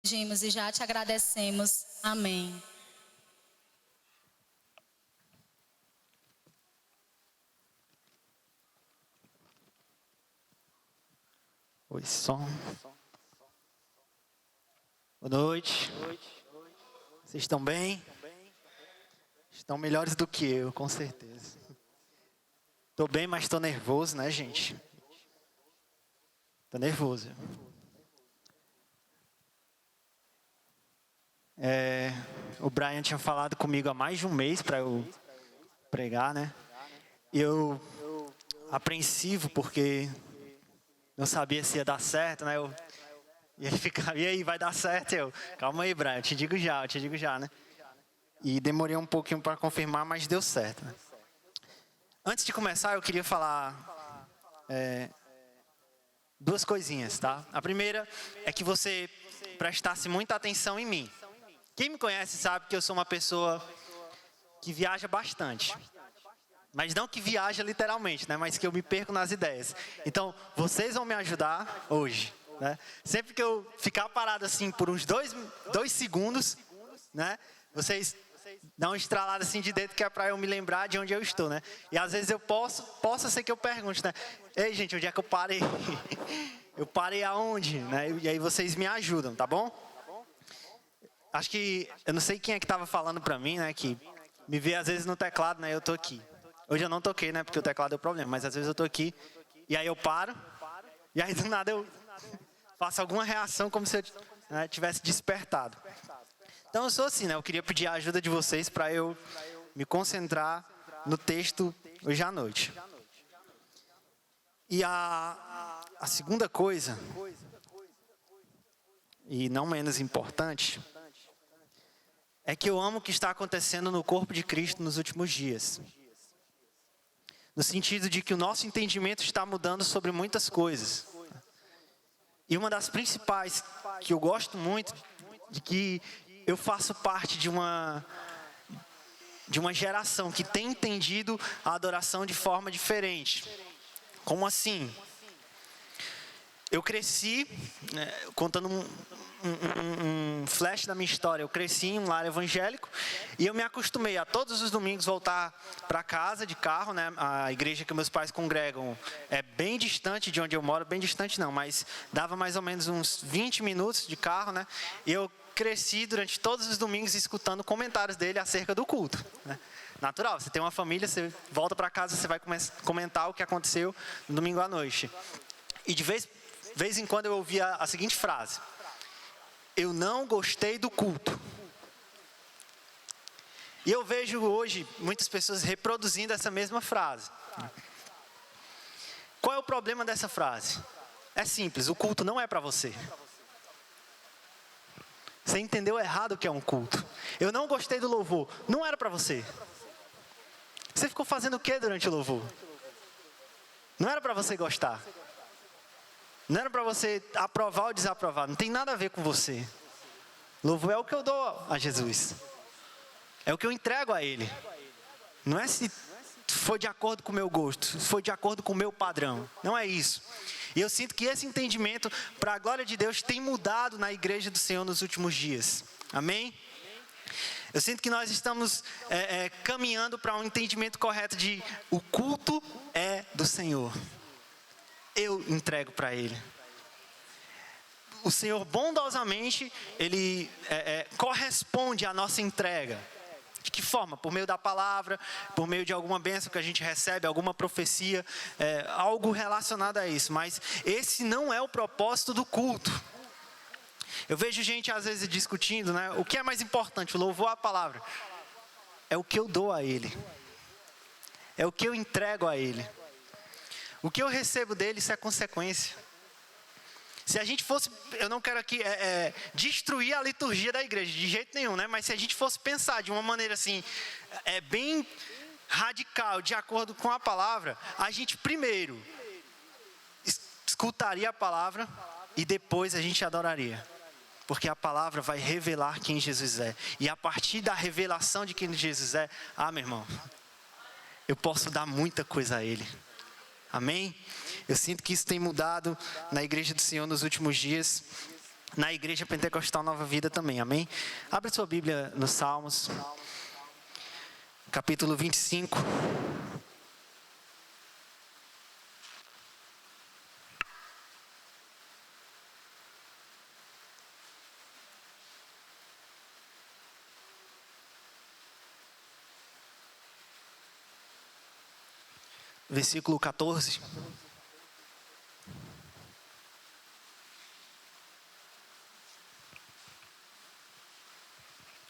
pedimos e já te agradecemos. Amém. Oi, som. Boa noite. Vocês estão bem? Estão melhores do que eu, com certeza. Estou bem, mas estou nervoso, né, gente? Estou nervoso. O Brian tinha falado comigo há mais de um mês para eu pregar, né? Eu apreensivo porque não sabia se ia dar certo, né? E ele ficava, e aí, vai dar certo? Calma aí, Brian, eu te digo já, né? E demorei um pouquinho para confirmar, mas deu certo, né? Antes de começar, eu queria falar duas coisinhas, tá? A primeira é que você prestasse muita atenção em mim. Quem me conhece sabe que eu sou uma pessoa que viaja bastante. Mas não que viaja literalmente, né? Mas que eu me perco nas ideias. Então, vocês vão me ajudar hoje, né? Sempre que eu ficar parado assim por uns dois segundos, né? Vocês dão uma estralada assim de dedo que é para eu me lembrar de onde eu estou, né? E às vezes eu posso ser que eu pergunte, né? Ei, gente, onde é que eu parei? Eu parei aonde? Né? E aí vocês me ajudam, tá bom? Acho que, eu não sei quem é que estava falando para mim, né? Que me vê às vezes no teclado, né? Eu tô aqui. Hoje eu não toquei, né? Porque o teclado deu problema. Mas às vezes eu tô aqui e aí eu paro. E aí do nada eu faço alguma reação como se eu tivesse despertado. Então eu sou assim, né? Eu queria pedir a ajuda de vocês para eu me concentrar no texto hoje à noite. E a segunda coisa, e não menos importante, é que eu amo o que está acontecendo no corpo de Cristo nos últimos dias. No sentido de que o nosso entendimento está mudando sobre muitas coisas. E uma das principais, que eu gosto muito, de que eu faço parte de uma geração que tem entendido a adoração de forma diferente. Como assim? Eu cresci, né, contando um flash da minha história, eu cresci em um lar evangélico e eu me acostumei a todos os domingos voltar para casa de carro, né? A igreja que meus pais congregam é bem distante de onde eu moro, bem distante não, mas dava mais ou menos uns 20 minutos de carro, né? E eu cresci durante todos os domingos escutando comentários dele acerca do culto, né? Natural, você tem uma família, você volta para casa, você vai comentar o que aconteceu no domingo à noite. E de vez em quando eu ouvia a seguinte frase: eu não gostei do culto. E eu vejo hoje muitas pessoas reproduzindo essa mesma frase. Qual é o problema dessa frase? É simples, o culto não é para você. Você entendeu errado o que é um culto. Eu não gostei do louvor, não era para você. Você ficou fazendo o que durante o louvor? Não era para você gostar. Não era para você aprovar ou desaprovar. Não tem nada a ver com você. Louvor é o que eu dou a Jesus. É o que eu entrego a Ele. Não é se foi de acordo com o meu gosto, se foi de acordo com o meu padrão. Não é isso. E eu sinto que esse entendimento, para a glória de Deus, tem mudado na igreja do Senhor nos últimos dias. Amém? Eu sinto que nós estamos caminhando para um entendimento correto de o culto é do Senhor. Eu entrego para Ele. O Senhor bondosamente, Ele corresponde à nossa entrega. De que forma? Por meio da palavra, por meio de alguma bênção que a gente recebe, alguma profecia, algo relacionado a isso. Mas esse não é o propósito do culto. Eu vejo gente às vezes discutindo, né? O que é mais importante, o louvor ou a palavra? É o que eu dou a Ele. É o que eu entrego a Ele. O que eu recebo dele, isso é consequência. Se a gente fosse, eu não quero aqui destruir a liturgia da igreja, de jeito nenhum, né? Mas se a gente fosse pensar de uma maneira assim, bem radical, de acordo com a palavra, a gente primeiro escutaria a palavra e depois a gente adoraria. Porque a palavra vai revelar quem Jesus é. E a partir da revelação de quem Jesus é, meu irmão, eu posso dar muita coisa a Ele. Amém? Eu sinto que isso tem mudado na igreja do Senhor nos últimos dias. na Igreja Pentecostal Nova Vida também, amém? Abre sua Bíblia nos Salmos, capítulo 25. Versículo 14.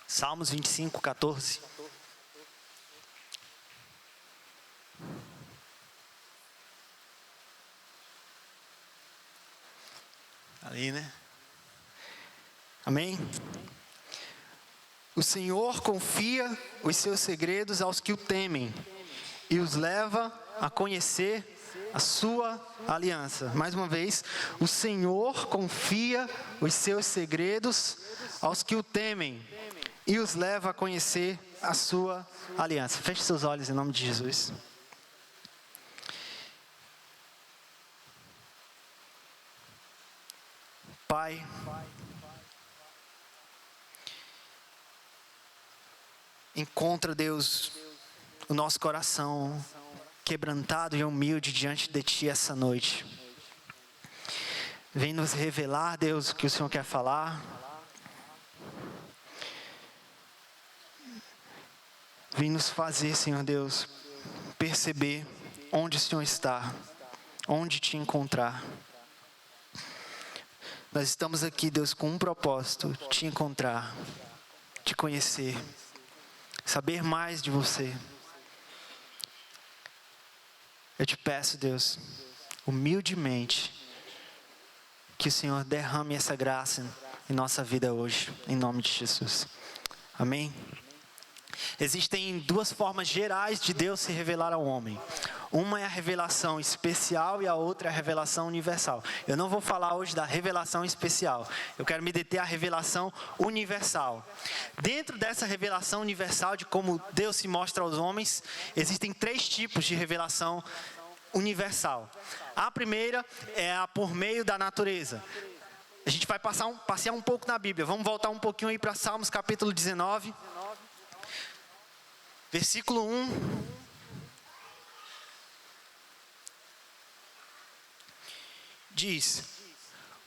Salmos 25, 14. Ali, né? Amém? O Senhor confia os seus segredos aos que o temem e os leva a conhecer a sua aliança. Mais uma vez, o Senhor confia os seus segredos aos que o temem e os leva a conhecer a sua aliança. Feche seus olhos em nome de Jesus. Pai, encontra, Deus, o nosso coração quebrantado e humilde diante de Ti essa noite. Vem nos revelar, Deus, o que o Senhor quer falar. Vem nos fazer, Senhor Deus, perceber onde o Senhor está, onde Te encontrar. Nós estamos aqui, Deus, com um propósito: Te encontrar, Te conhecer, saber mais de Você. Eu Te peço, Deus, humildemente, que o Senhor derrame essa graça em nossa vida hoje, em nome de Jesus. Amém? Existem duas formas gerais de Deus se revelar ao homem. Uma é a revelação especial e a outra é a revelação universal. Eu não vou falar hoje da revelação especial. Eu quero me deter à revelação universal. Dentro dessa revelação universal de como Deus se mostra aos homens, existem 3 tipos de revelação universal. A primeira é a por meio da natureza. A gente vai passear um pouco na Bíblia. Vamos voltar um pouquinho aí para Salmos capítulo 19. Versículo 1. Diz: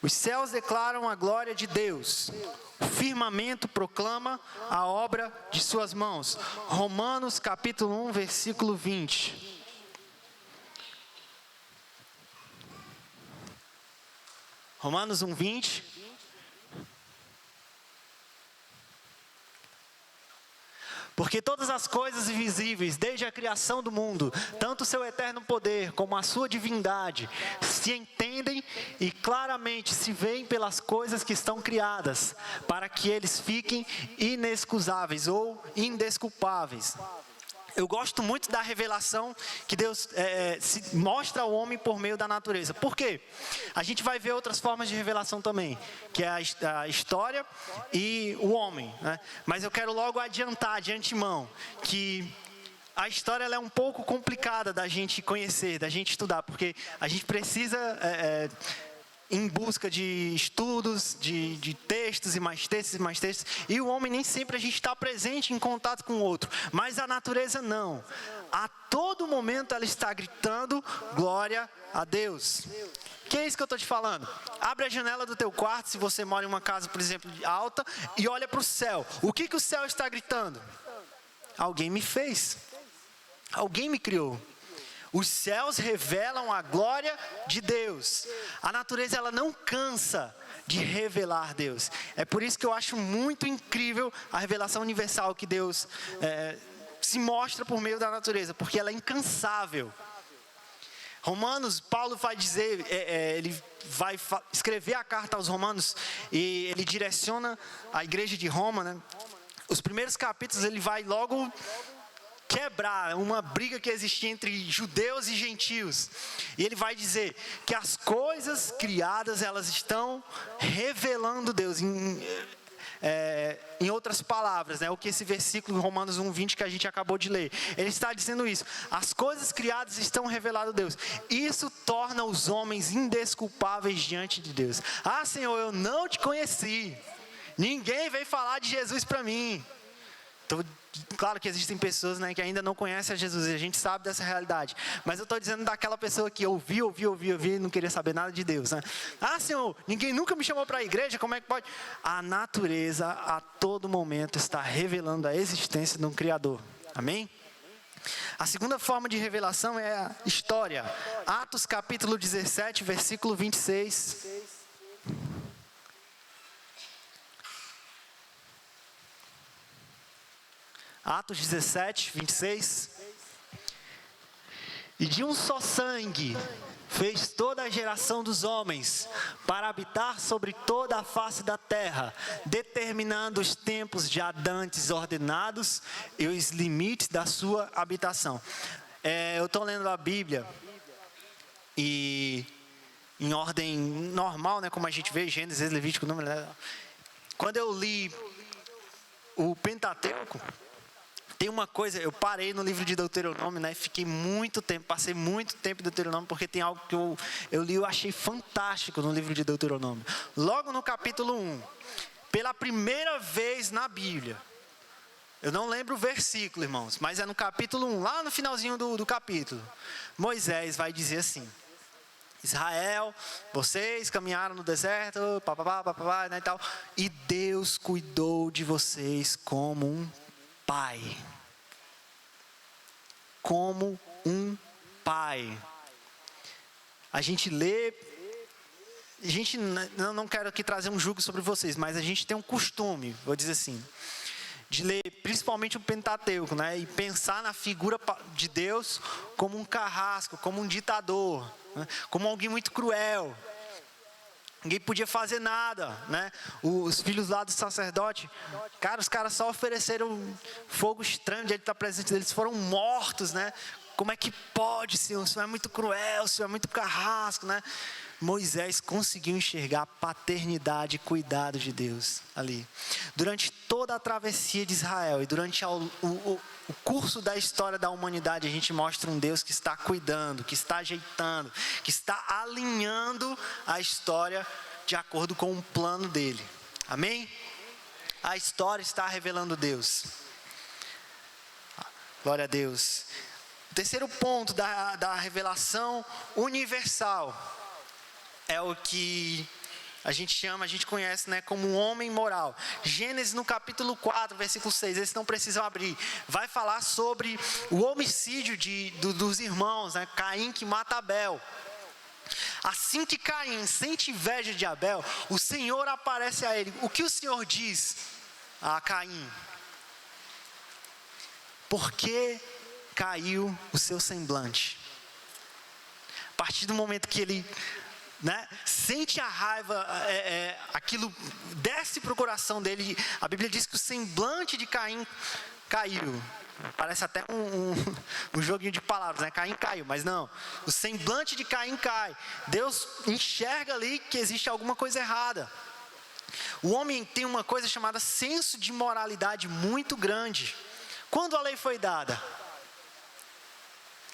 os céus declaram a glória de Deus, o firmamento proclama a obra de suas mãos. Romanos capítulo 1, versículo 20. Romanos 1, 20. Porque todas as coisas invisíveis, desde a criação do mundo, tanto o seu eterno poder como a sua divindade, se entendem e claramente se veem pelas coisas que estão criadas, para que eles fiquem inexcusáveis ou indesculpáveis. Eu gosto muito da revelação que Deus se mostra ao homem por meio da natureza. Por quê? A gente vai ver outras formas de revelação também, que é a história e o homem, né? Mas eu quero logo adiantar de antemão que a história ela é um pouco complicada da gente conhecer, da gente estudar, porque a gente precisa em busca de estudos, de textos e mais textos e mais textos. E o homem nem sempre a gente está presente em contato com o outro. Mas a natureza não. A todo momento ela está gritando glória a Deus. Que é isso que eu estou te falando? Abre a janela do teu quarto, se você mora em uma casa, por exemplo, alta, e olha para o céu. O que o céu está gritando? Alguém me fez. Alguém me criou. Os céus revelam a glória de Deus. A natureza ela não cansa de revelar Deus. É por isso que eu acho muito incrível a revelação universal que Deus se mostra por meio da natureza, porque ela é incansável. Romanos, Paulo vai dizer, ele vai escrever a carta aos Romanos e ele direciona a igreja de Roma, né? Os primeiros capítulos ele vai logo quebrar uma briga que existia entre judeus e gentios. E ele vai dizer que as coisas criadas, elas estão revelando Deus. em outras palavras, né, o que esse versículo em Romanos 1:20 que a gente acabou de ler. Ele está dizendo isso. As coisas criadas estão reveladas a Deus. Isso torna os homens indesculpáveis diante de Deus. Ah, Senhor, eu não te conheci. Ninguém veio falar de Jesus para mim. Claro que existem pessoas, né, que ainda não conhecem a Jesus, e a gente sabe dessa realidade. Mas eu estou dizendo daquela pessoa que ouviu e não queria saber nada de Deus, né? Ah, Senhor, ninguém nunca me chamou para a igreja, como é que pode? A natureza a todo momento está revelando a existência de um Criador. Amém? A segunda forma de revelação é a história. Atos capítulo 17, versículo 26. Atos 17, 26. E de um só sangue fez toda a geração dos homens para habitar sobre toda a face da terra, determinando os tempos já dantes ordenados e os limites da sua habitação. Eu estou lendo a Bíblia e em ordem normal, né, como a gente vê, Gênesis, Levítico, Número. Quando eu li o Pentateuco, tem uma coisa, eu parei no livro de Deuteronômio, né? Fiquei muito tempo, passei muito tempo em Deuteronômio, porque tem algo que eu li e eu achei fantástico no livro de Deuteronômio. Logo no capítulo 1, pela primeira vez na Bíblia, eu não lembro o versículo, irmãos, mas é no capítulo 1, lá no finalzinho do capítulo, Moisés vai dizer assim: Israel, vocês caminharam no deserto, papapá, né, e tal, e Deus cuidou de vocês como um pai. Como um pai. A gente lê, não quero aqui trazer um jugo sobre vocês, mas a gente tem um costume, vou dizer assim, de ler principalmente o Pentateuco, né, e pensar na figura de Deus como um carrasco, como um ditador, né, como alguém muito cruel. Ninguém podia fazer nada, né? Os filhos lá do sacerdote, cara, os caras só ofereceram fogo estranho de ele estar presente deles, foram mortos, né? Como é que pode, Senhor? O Senhor é muito cruel, o Senhor é muito carrasco, né? Moisés conseguiu enxergar a paternidade e cuidado de Deus ali. Durante toda a travessia de Israel e durante o curso da história da humanidade, a gente mostra um Deus que está cuidando, que está ajeitando, que está alinhando a história de acordo com o plano dele. Amém? A história está revelando Deus. Glória a Deus. O terceiro ponto da revelação universal é o que a gente conhece, né, como um homem moral. Gênesis no capítulo 4, versículo 6, esse não precisam abrir, vai falar sobre o homicídio dos irmãos, né, Caim que mata Abel. Assim que Caim sente inveja de Abel, o Senhor aparece a ele. O que o Senhor diz a Caim? Por que caiu o seu semblante? A partir do momento que ele, né, sente a raiva, aquilo desce para o coração dele. A Bíblia diz que o semblante de Caim caiu. Parece até um joguinho de palavras, né? Caim caiu, mas não. O semblante de Caim cai. Deus enxerga ali que existe alguma coisa errada. O homem tem uma coisa chamada senso de moralidade muito grande. Quando a lei foi dada?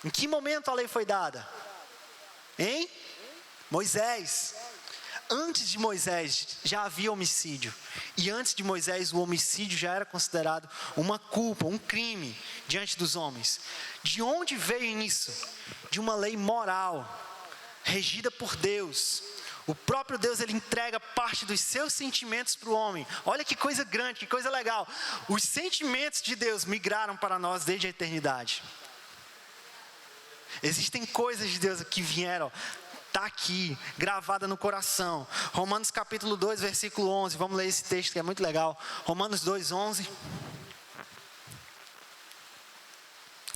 Em que momento a lei foi dada? Hein? Moisés. Antes de Moisés já havia homicídio. E antes de Moisés o homicídio já era considerado uma culpa, um crime diante dos homens. De onde veio isso? De uma lei moral, regida por Deus. O próprio Deus, ele entrega parte dos seus sentimentos para o homem. Olha que coisa grande, que coisa legal. Os sentimentos de Deus migraram para nós desde a eternidade. Existem coisas de Deus que vieram, está aqui, gravada no coração. Romanos capítulo 2, versículo 11. Vamos ler esse texto que é muito legal. Romanos 2, 11.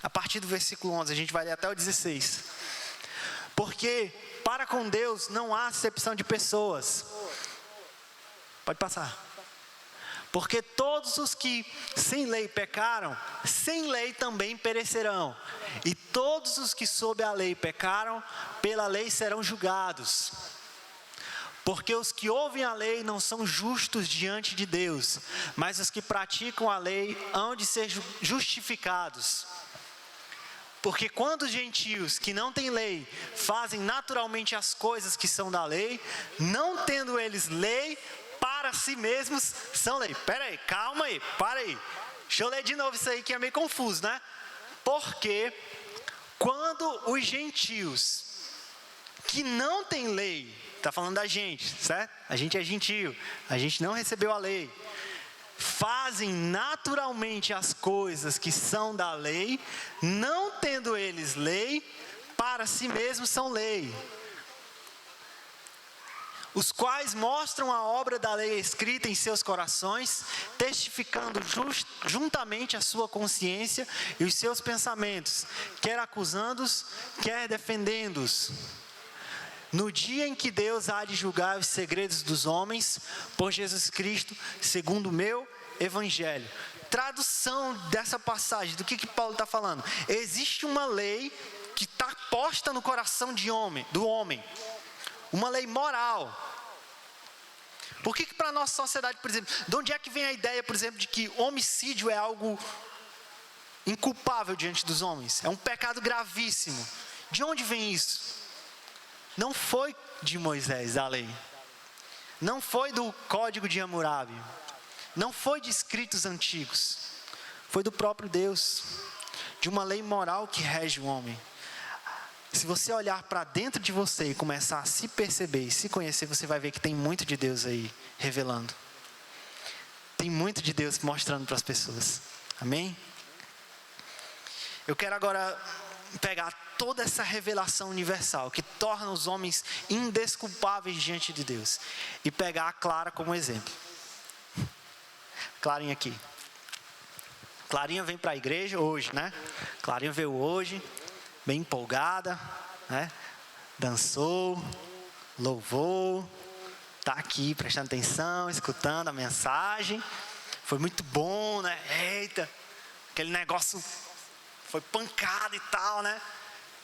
A partir do versículo 11, a gente vai ler até o 16. Porque para com Deus não há acepção de pessoas. Pode passar. Porque todos os que sem lei pecaram, sem lei também perecerão. E todos os que sob a lei pecaram, pela lei serão julgados. Porque os que ouvem a lei não são justos diante de Deus, mas os que praticam a lei hão de ser justificados. Porque quando os gentios que não têm lei fazem naturalmente as coisas que são da lei, não tendo eles lei, para si mesmos são lei. Pera aí, calma aí, para aí. Deixa eu ler de novo isso aí que é meio confuso, né? Porque quando os gentios que não têm lei, está falando da gente, certo? A gente é gentio, a gente não recebeu a lei, fazem naturalmente as coisas que são da lei, não tendo eles lei, para si mesmos são lei. Os quais mostram a obra da lei escrita em seus corações, testificando juntamente a sua consciência e os seus pensamentos, quer acusando-os, quer defendendo-os. No dia em que Deus há de julgar os segredos dos homens, por Jesus Cristo, segundo o meu evangelho. Tradução dessa passagem, do que Paulo está falando? Existe uma lei que está posta no coração do homem. Uma lei moral. Por que para a nossa sociedade, por exemplo, de onde é que vem a ideia, por exemplo, de que homicídio é algo inculpável diante dos homens? É um pecado gravíssimo. De onde vem isso? Não foi de Moisés a lei. Não foi do Código de Hammurabi. Não foi de escritos antigos. Foi do próprio Deus. De uma lei moral que rege o homem. Se você olhar para dentro de você e começar a se perceber e se conhecer, você vai ver que tem muito de Deus aí revelando. Tem muito de Deus mostrando para as pessoas. Amém? Eu quero agora pegar toda essa revelação universal que torna os homens indesculpáveis diante de Deus e pegar a Clara como exemplo. Clarinha aqui. Clarinha vem para a igreja hoje, né? Clarinha veio hoje, bem empolgada, né? Dançou, louvou, tá aqui prestando atenção, escutando a mensagem. Foi muito bom, né? Eita, aquele negócio foi pancada e tal, né?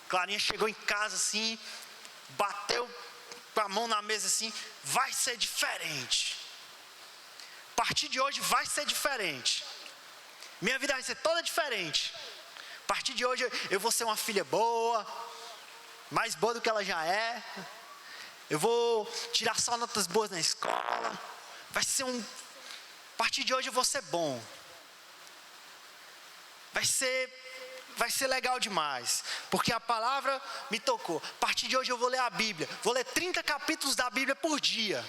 Clarinha chegou em casa assim, bateu com a mão na mesa assim, vai ser diferente. A partir de hoje vai ser diferente. Minha vida vai ser toda diferente. A partir de hoje eu vou ser uma filha boa, mais boa do que ela já é. Eu vou tirar só notas boas na escola. A partir de hoje eu vou ser bom. Vai ser legal demais, porque a palavra me tocou. A partir de hoje eu vou ler a Bíblia. Vou ler 30 capítulos da Bíblia por dia.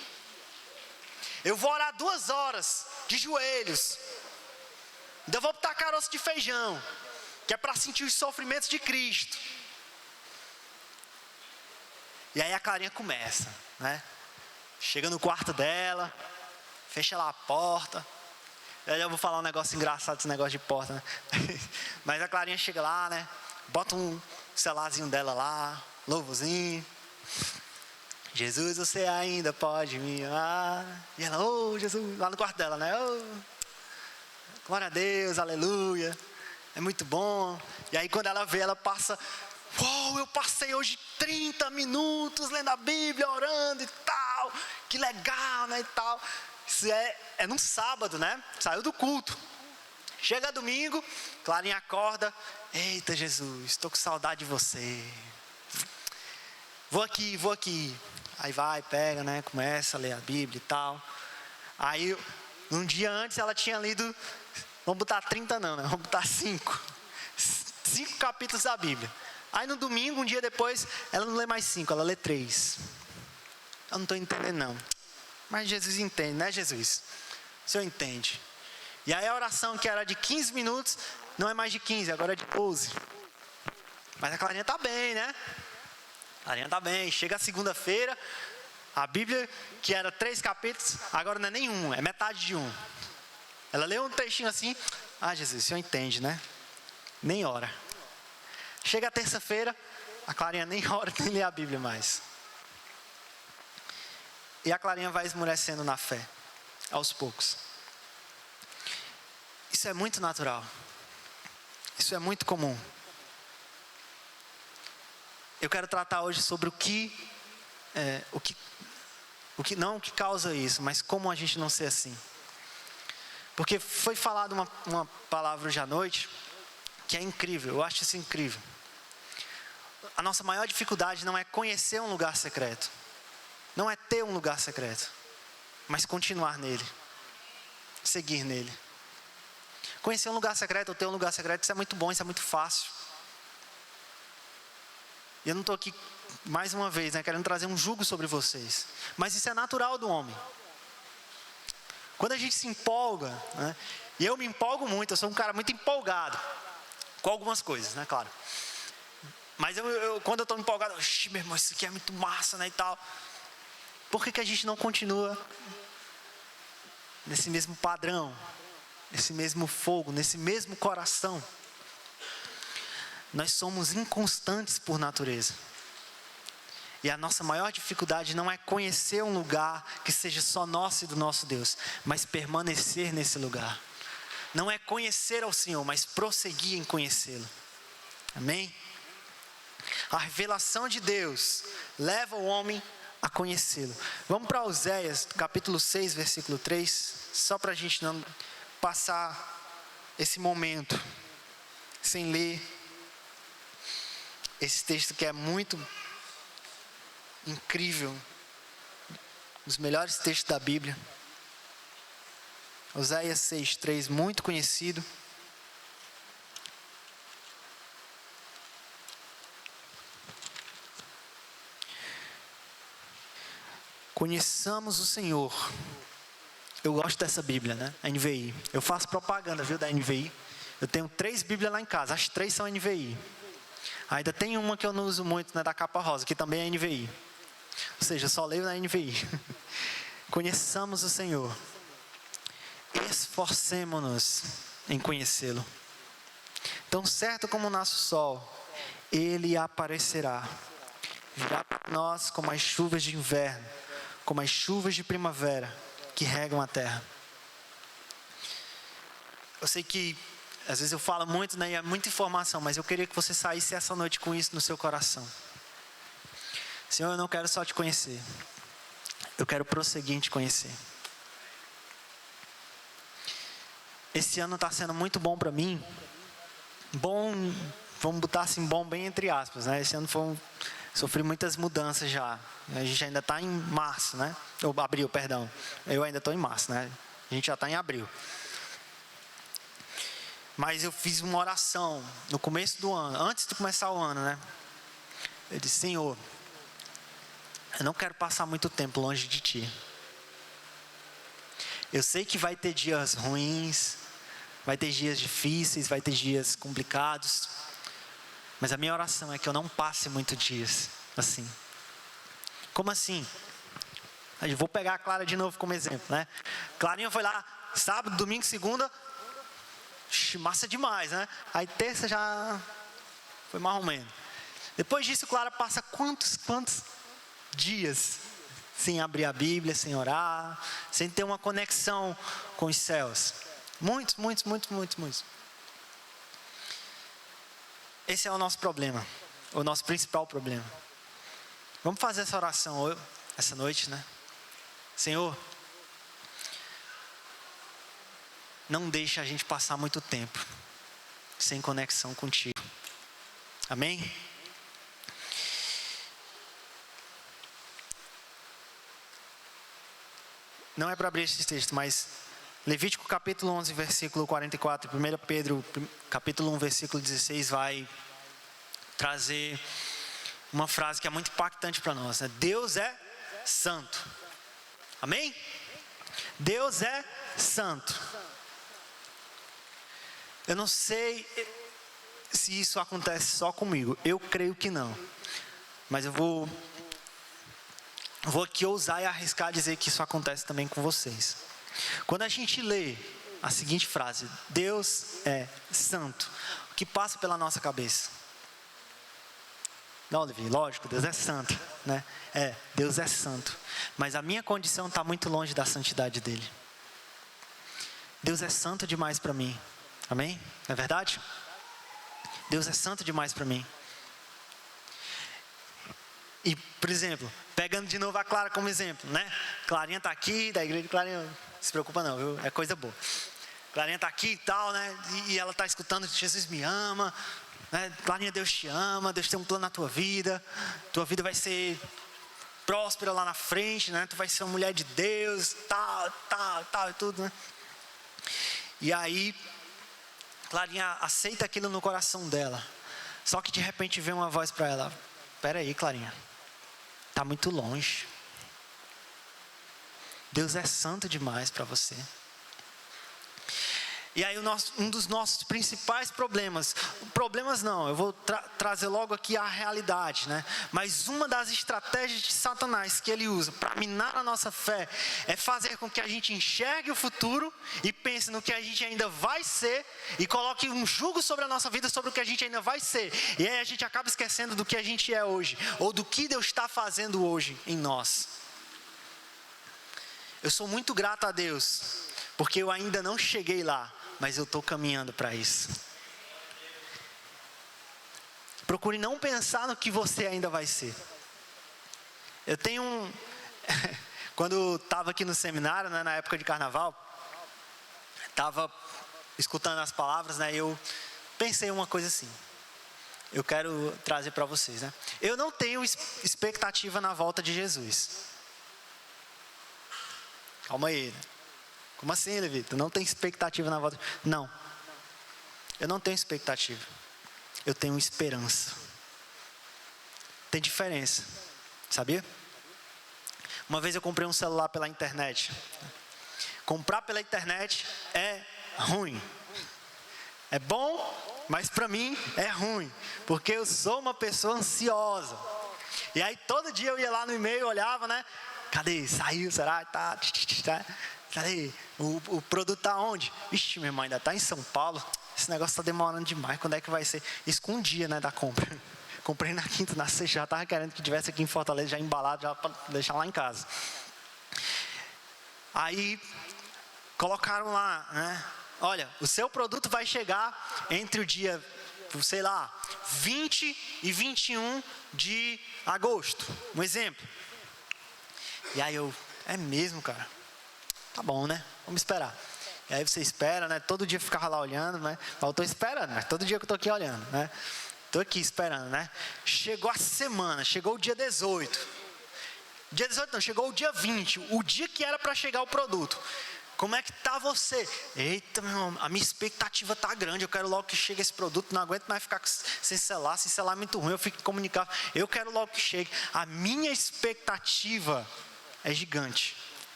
Eu vou orar 2 horas de joelhos. Ainda vou botar caroço de feijão, que é para sentir os sofrimentos de Cristo. E aí a Clarinha começa, né? Chega no quarto dela, fecha lá a porta. Eu já vou falar um negócio engraçado, esse negócio de porta, né? Mas a Clarinha chega lá, né? Bota um celularzinho dela lá, louvozinho. Jesus, você ainda pode me amar. E ela, Jesus, lá no quarto dela, né? Glória a Deus, aleluia. É muito bom. E aí quando ela vê, ela passa, eu passei hoje 30 minutos lendo a Bíblia, orando e tal. Que legal, né, e tal. Isso é num sábado, né? Saiu do culto. Chega domingo, Clarinha acorda. Eita, Jesus, estou com saudade de você. Vou aqui. Aí vai, pega, né? Começa a ler a Bíblia e tal. Aí, um dia antes, ela tinha lido, vamos botar 30 não, né? Vamos botar 5 capítulos da Bíblia. Aí no domingo, um dia depois, ela não lê mais 5, ela lê 3. Eu não estou entendendo não. Mas Jesus entende, né, Jesus? O Senhor entende. E aí a oração que era de 15 minutos, não é mais de 15, agora é de 12. Mas a Clarinha está bem, né? A Clarinha está bem. Chega a segunda-feira, a Bíblia, que era 3 capítulos, agora não é nenhum, é metade de 1. Ela leu um textinho assim, Jesus, o Senhor entende, né? Nem ora. Chega a terça-feira, a Clarinha nem ora, nem lê a Bíblia mais. E a Clarinha vai esmorecendo na fé, aos poucos. Isso é muito natural. Isso é muito comum. Eu quero tratar hoje sobre o que Não o que causa isso, mas como a gente não ser assim. Porque foi falado uma palavra hoje à noite que é incrível, eu acho isso incrível. A nossa maior dificuldade não é conhecer um lugar secreto, não é ter um lugar secreto, mas continuar nele, seguir nele. Conhecer um lugar secreto ou ter um lugar secreto, isso é muito bom, isso é muito fácil. E eu não estou aqui, mais uma vez, querendo trazer um jugo sobre vocês, mas isso é natural do homem. Quando a gente se empolga, e eu me empolgo muito, eu sou um cara muito empolgado com algumas coisas, claro. Mas quando eu estou empolgado, meu irmão, isso aqui é muito massa, e tal. Por que a gente não continua nesse mesmo padrão, nesse mesmo fogo, nesse mesmo coração? Nós somos inconstantes por natureza. E a nossa maior dificuldade não é conhecer um lugar que seja só nosso e do nosso Deus, mas permanecer nesse lugar. Não é conhecer ao Senhor, mas prosseguir em conhecê-lo. Amém? A revelação de Deus leva o homem a conhecê-lo. Vamos para Oséias, capítulo 6, versículo 3, só para a gente não passar esse momento sem ler esse texto que é muito incrível, um dos melhores textos da Bíblia. Oséias 6:3, muito conhecido. Conheçamos o Senhor. Eu gosto dessa Bíblia, a NVI. Eu faço propaganda, da NVI. Eu tenho 3 Bíblias lá em casa, as 3 são NVI. Ainda tem uma que eu não uso muito, da capa rosa, que também é NVI. Ou seja, eu só leio na NVI. Conheçamos o Senhor. Esforcemo-nos em conhecê-lo. Tão certo como o nosso sol, ele aparecerá. Virá para nós como as chuvas de inverno, como as chuvas de primavera que regam a terra. Eu sei que às vezes eu falo muito, e é muita informação, mas eu queria que você saísse essa noite com isso no seu coração. Senhor, eu não quero só te conhecer, eu quero prosseguir em te conhecer. Esse ano está sendo muito bom para mim. Bom, vamos botar assim, bom bem entre aspas, Esse ano sofri muitas mudanças já. A gente ainda está em março, Ou abril, perdão. Eu ainda estou em março, A gente já está em abril. Mas eu fiz uma oração no começo do ano, antes de começar o ano, Eu disse: Senhor, eu não quero passar muito tempo longe de Ti. Eu sei que vai ter dias ruins, vai ter dias difíceis, vai ter dias complicados. Mas a minha oração é que eu não passe muitos dias assim. Como assim? Eu vou pegar a Clara de novo como exemplo, Clarinha foi lá sábado, domingo, segunda. Massa demais, Aí terça já foi mais ou menos. Depois disso, Clara passa quantos dias sem abrir a Bíblia, sem orar, sem ter uma conexão com os céus? Muitos. Esse é o nosso problema, o nosso principal problema. Vamos fazer essa oração essa noite, Senhor, não deixa a gente passar muito tempo sem conexão contigo. Amém? Não é para abrir esse texto, mas Levítico capítulo 11, versículo 44, 1 Pedro capítulo 1, versículo 16 vai trazer uma frase que é muito impactante para nós, Deus é santo. Amém? Deus é santo. Eu não sei se isso acontece só comigo. Eu creio que não. Mas eu vou aqui ousar e arriscar dizer que isso acontece também com vocês. Quando a gente lê a seguinte frase: Deus é santo, o que passa pela nossa cabeça? Não, Levi, lógico, Deus é santo, Deus é santo. Mas a minha condição está muito longe da santidade dele. Deus é santo demais para mim. Amém? Não é verdade? Deus é santo demais para mim. E, por exemplo, pegando de novo a Clara como exemplo, né? Clarinha está aqui, da igreja de Clarinha, não se preocupa não, viu? É coisa boa. Clarinha está aqui e tal, né? E ela está escutando que Jesus me ama, né? Clarinha, Deus te ama, Deus tem um plano na tua vida vai ser próspera lá na frente, né? Tu vai ser uma mulher de Deus, tal, e tudo, né? E aí, Clarinha aceita aquilo no coração dela. Só que de repente vem uma voz para ela: espera aí, Clarinha, tá muito longe. Deus é santo demais para você. E aí um dos nossos principais problemas não, eu vou trazer logo aqui a realidade, né? Mas uma das estratégias de Satanás que ele usa para minar a nossa fé é fazer com que a gente enxergue o futuro e pense no que a gente ainda vai ser e coloque um jugo sobre a nossa vida sobre o que a gente ainda vai ser. E aí a gente acaba esquecendo do que a gente é hoje, ou do que Deus está fazendo hoje em nós. Eu sou muito grato a Deus, porque eu ainda não cheguei lá, mas eu estou caminhando para isso. Procure não pensar no que você ainda vai ser. Eu tenho quando estava aqui no seminário, né, na época de carnaval, estava escutando as palavras, né, eu pensei uma coisa assim. Eu quero trazer para vocês, né? Eu não tenho expectativa na volta de Jesus. Calma aí, né? Como assim, Levi? Tu não tem expectativa na volta? Não. Eu não tenho expectativa. Eu tenho esperança. Tem diferença. Sabia? Uma vez eu comprei um celular pela internet. Comprar pela internet é ruim. É bom, mas para mim é ruim. Porque eu sou uma pessoa ansiosa. E aí todo dia eu ia lá no e-mail, olhava, né? Cadê? Saiu, será? Tá. Cadê? O produto tá onde? Ixi, minha irmã, ainda tá em São Paulo. Esse negócio tá demorando demais. Quando é que vai ser? Escondia, né, da compra. Comprei na quinta, na sexta, já tava querendo que tivesse aqui em Fortaleza, já embalado, já para deixar lá em casa. Aí, colocaram lá, né? Olha, o seu produto vai chegar entre o dia, sei lá, 20 e 21 de agosto. Um exemplo. E aí é mesmo, cara? Tá bom, né? Vamos esperar. E aí você espera, né? Todo dia ficava lá olhando, né? Eu tô esperando, mas todo dia que eu tô aqui olhando, né? Tô aqui esperando, né? Chegou a semana, chegou o dia 18. Dia 18 não, chegou o dia 20, o dia que era para chegar o produto. Como é que tá você? Eita, meu irmão, a minha expectativa tá grande, eu quero logo que chegue esse produto, não aguento mais ficar sem selar é muito ruim, eu fico comunicado. Eu quero logo que chegue. A minha expectativa é gigante.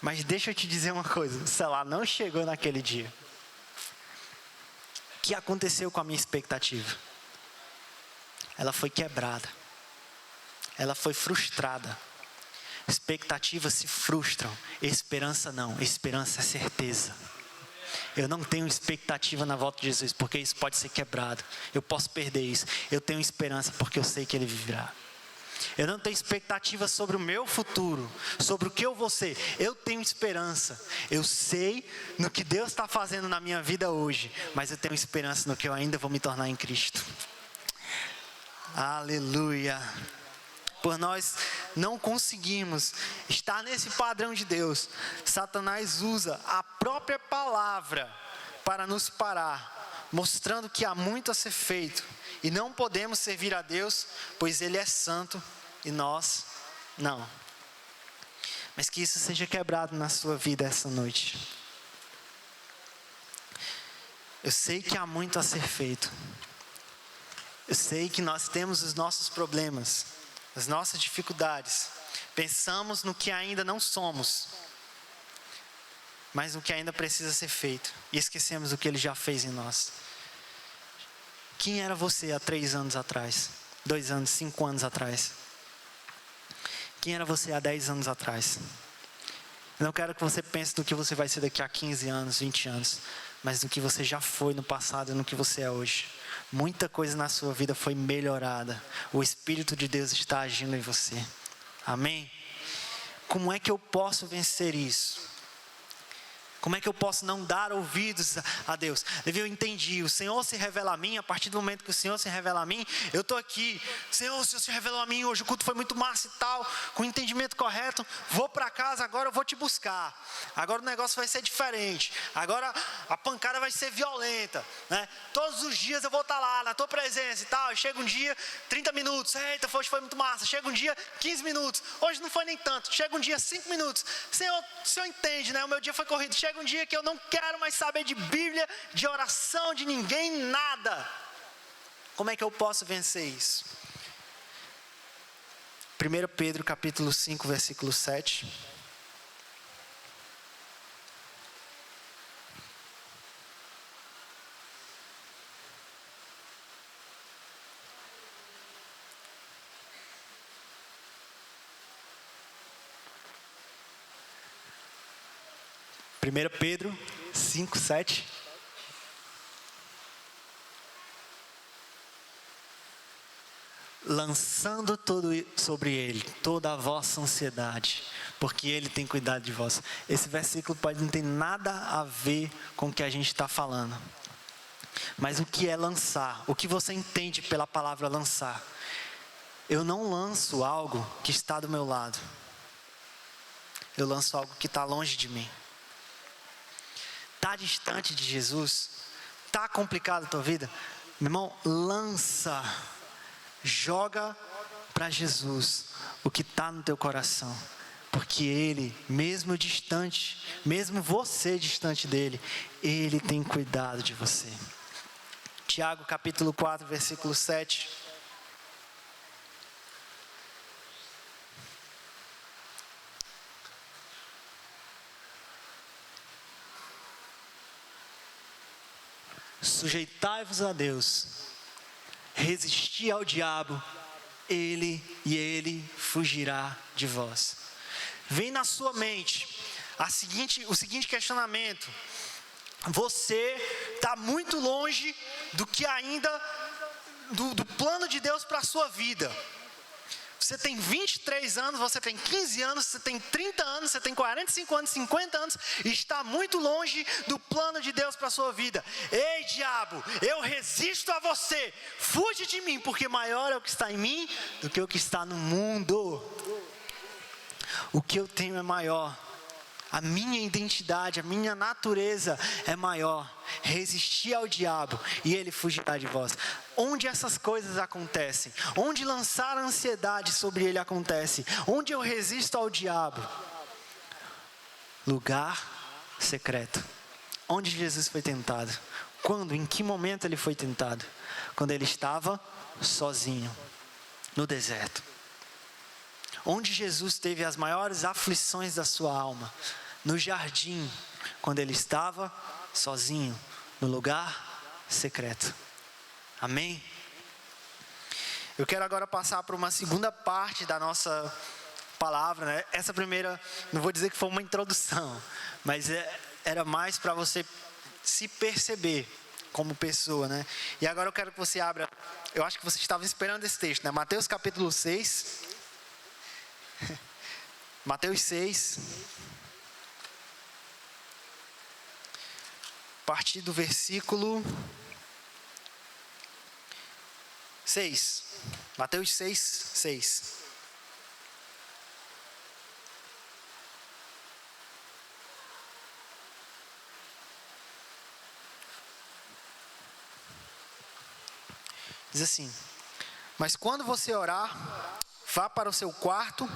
Mas deixa eu te dizer uma coisa, o celular não chegou naquele dia. O que aconteceu com a minha expectativa? Ela foi quebrada. Ela foi frustrada. Expectativas se frustram, esperança não, esperança é certeza. Eu não tenho expectativa na volta de Jesus, porque isso pode ser quebrado. Eu posso perder isso. Eu tenho esperança porque eu sei que Ele viverá. Eu não tenho expectativa sobre o meu futuro, sobre o que eu vou ser. Eu tenho esperança. Eu sei no que Deus está fazendo na minha vida hoje, mas eu tenho esperança no que eu ainda vou me tornar em Cristo. Aleluia. Por nós não conseguimos estar nesse padrão de Deus, Satanás usa a própria palavra para nos parar, mostrando que há muito a ser feito e não podemos servir a Deus, pois Ele é santo e nós não. Mas que isso seja quebrado na sua vida essa noite. Eu sei que há muito a ser feito. Eu sei que nós temos os nossos problemas, as nossas dificuldades. Pensamos no que ainda não somos, mas no que ainda precisa ser feito. E esquecemos o que Ele já fez em nós. Quem era você há 3 anos atrás? 2 anos, 5 anos atrás? Quem era você há 10 anos atrás? Eu não quero que você pense no que você vai ser daqui a 15 anos, 20 anos. Mas no que você já foi no passado e no que você é hoje. Muita coisa na sua vida foi melhorada. O Espírito de Deus está agindo em você. Amém? Como é que eu posso vencer isso? Como é que eu posso não dar ouvidos a Deus? Davi, eu entendi, o Senhor se revela a mim, a partir do momento que o Senhor se revela a mim, eu estou aqui, Senhor, o Senhor se revelou a mim, hoje o culto foi muito massa e tal, com o entendimento correto, vou para casa, agora eu vou te buscar, agora o negócio vai ser diferente, agora a pancada vai ser violenta, né? Todos os dias eu vou estar lá, na tua presença e tal, chega um dia, 30 minutos, eita, hoje foi muito massa, chega um dia, 15 minutos, hoje não foi nem tanto, chega um dia, 5 minutos, Senhor, o Senhor entende, né? O meu dia foi corrido, chega um dia que eu não quero mais saber de Bíblia, de oração, de ninguém, nada. Como é que eu posso vencer isso? 1 Pedro capítulo 5, versículo 7. Primeiro Pedro 5, 7. Lançando sobre ele toda a vossa ansiedade, porque ele tem cuidado de vós. Esse versículo pode não ter nada a ver com o que a gente está falando. Mas o que é lançar? O que você entende pela palavra lançar? Eu não lanço algo que está do meu lado. Eu lanço algo que está longe de mim. Está distante de Jesus? Está complicado a tua vida? Meu irmão, lança, joga para Jesus o que está no teu coração. Porque Ele, mesmo distante, mesmo você distante dEle, Ele tem cuidado de você. Tiago capítulo 4, versículo 7. Sujeitai-vos a Deus, resisti ao diabo, ele fugirá de vós. Vem na sua mente o seguinte questionamento: você está muito longe do que ainda do plano de Deus para a sua vida. Você tem 23 anos, você tem 15 anos, você tem 30 anos, você tem 45 anos, 50 anos, e está muito longe do plano de Deus para a sua vida. Ei, diabo, eu resisto a você, fuge de mim, porque maior é o que está em mim do que o que está no mundo. O que eu tenho é maior. A minha identidade, a minha natureza é maior. Resistir ao diabo e ele fugirá de vós. Onde essas coisas acontecem? Onde lançar a ansiedade sobre ele acontece? Onde eu resisto ao diabo? Lugar secreto. Onde Jesus foi tentado? Quando? Em que momento ele foi tentado? Quando ele estava sozinho, no deserto. Onde Jesus teve as maiores aflições da sua alma? No jardim, quando ele estava sozinho, no lugar secreto. Amém? Eu quero agora passar para uma segunda parte da nossa palavra, né? Essa primeira, não vou dizer que foi uma introdução, mas era mais para você se perceber como pessoa, né? E agora eu quero que você abra, eu acho que você estava esperando esse texto, né? Mateus capítulo 6. Mateus 6, a partir do versículo 6. Mateus 6, 6. Diz assim: mas quando você orar, vá para o seu quarto,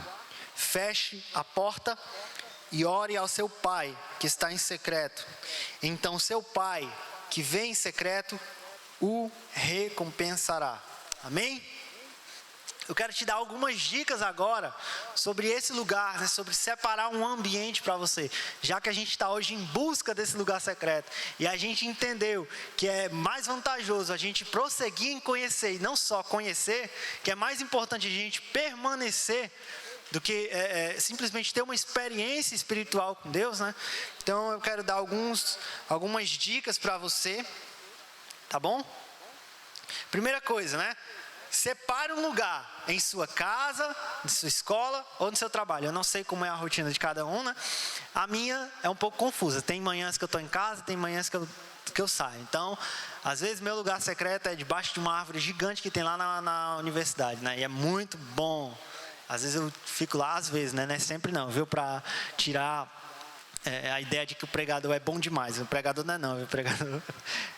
feche a porta e ore ao seu pai que está em secreto. Então seu pai que vem em secreto o recompensará. Amém? Eu quero te dar algumas dicas agora sobre esse lugar, né? Sobre separar um ambiente para você. Já que a gente está hoje em busca desse lugar secreto. E a gente entendeu que é mais vantajoso a gente prosseguir em conhecer. E não só conhecer, que é mais importante a gente permanecer do que simplesmente ter uma experiência espiritual com Deus, né? Então eu quero dar algumas dicas para você. Tá bom? Primeira coisa, né? Separe um lugar em sua casa, na sua escola ou no seu trabalho. Eu não sei como é a rotina de cada um, né? A minha é um pouco confusa. Tem manhãs que eu estou em casa, tem manhãs que eu saio. Então, às vezes meu lugar secreto é debaixo de uma árvore gigante que tem lá na universidade, né? E é muito bom. Às vezes eu fico lá, às vezes, né? Não é sempre não, viu? Para tirar a ideia de que o pregador é bom demais. O pregador não é não, viu? O pregador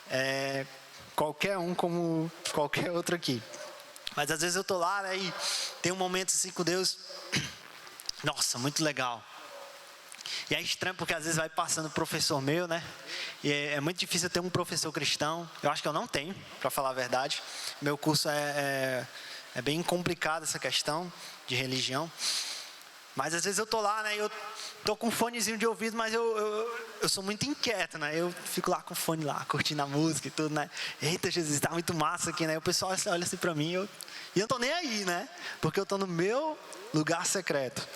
é qualquer um como qualquer outro aqui. Mas às vezes eu tô lá, né, e tem um momento assim com Deus, nossa, muito legal. E é estranho porque às vezes vai passando professor meu, né? E é muito difícil eu ter um professor cristão. Eu acho que eu não tenho, para falar a verdade. Meu curso é bem complicado essa questão de religião. Mas às vezes eu tô lá, né? Eu tô com um fonezinho de ouvido, mas eu sou muito inquieto, né? Eu fico lá com o fone lá, curtindo a música e tudo, né? Eita, Jesus, tá muito massa aqui, né? O pessoal olha assim pra mim e eu não tô nem aí, né? Porque eu tô no meu lugar secreto.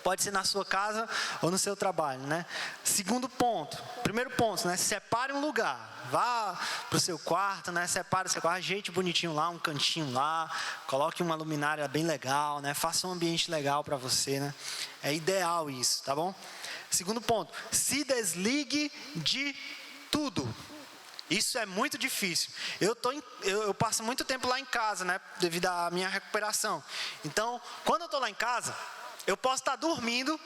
Pode ser na sua casa ou no seu trabalho, né? Segundo ponto. Primeiro ponto, né? Separe um lugar. Vá para o seu quarto, né? Separe o seu quarto, ajeite bonitinho lá, um cantinho lá. Coloque uma luminária bem legal, né? Faça um ambiente legal para você, né? É ideal isso, tá bom? Segundo ponto. Se desligue de tudo. Isso é muito difícil. Eu passo muito tempo lá em casa, né? Devido à minha recuperação. Então, quando eu estou lá em casa, eu posso estar dormindo,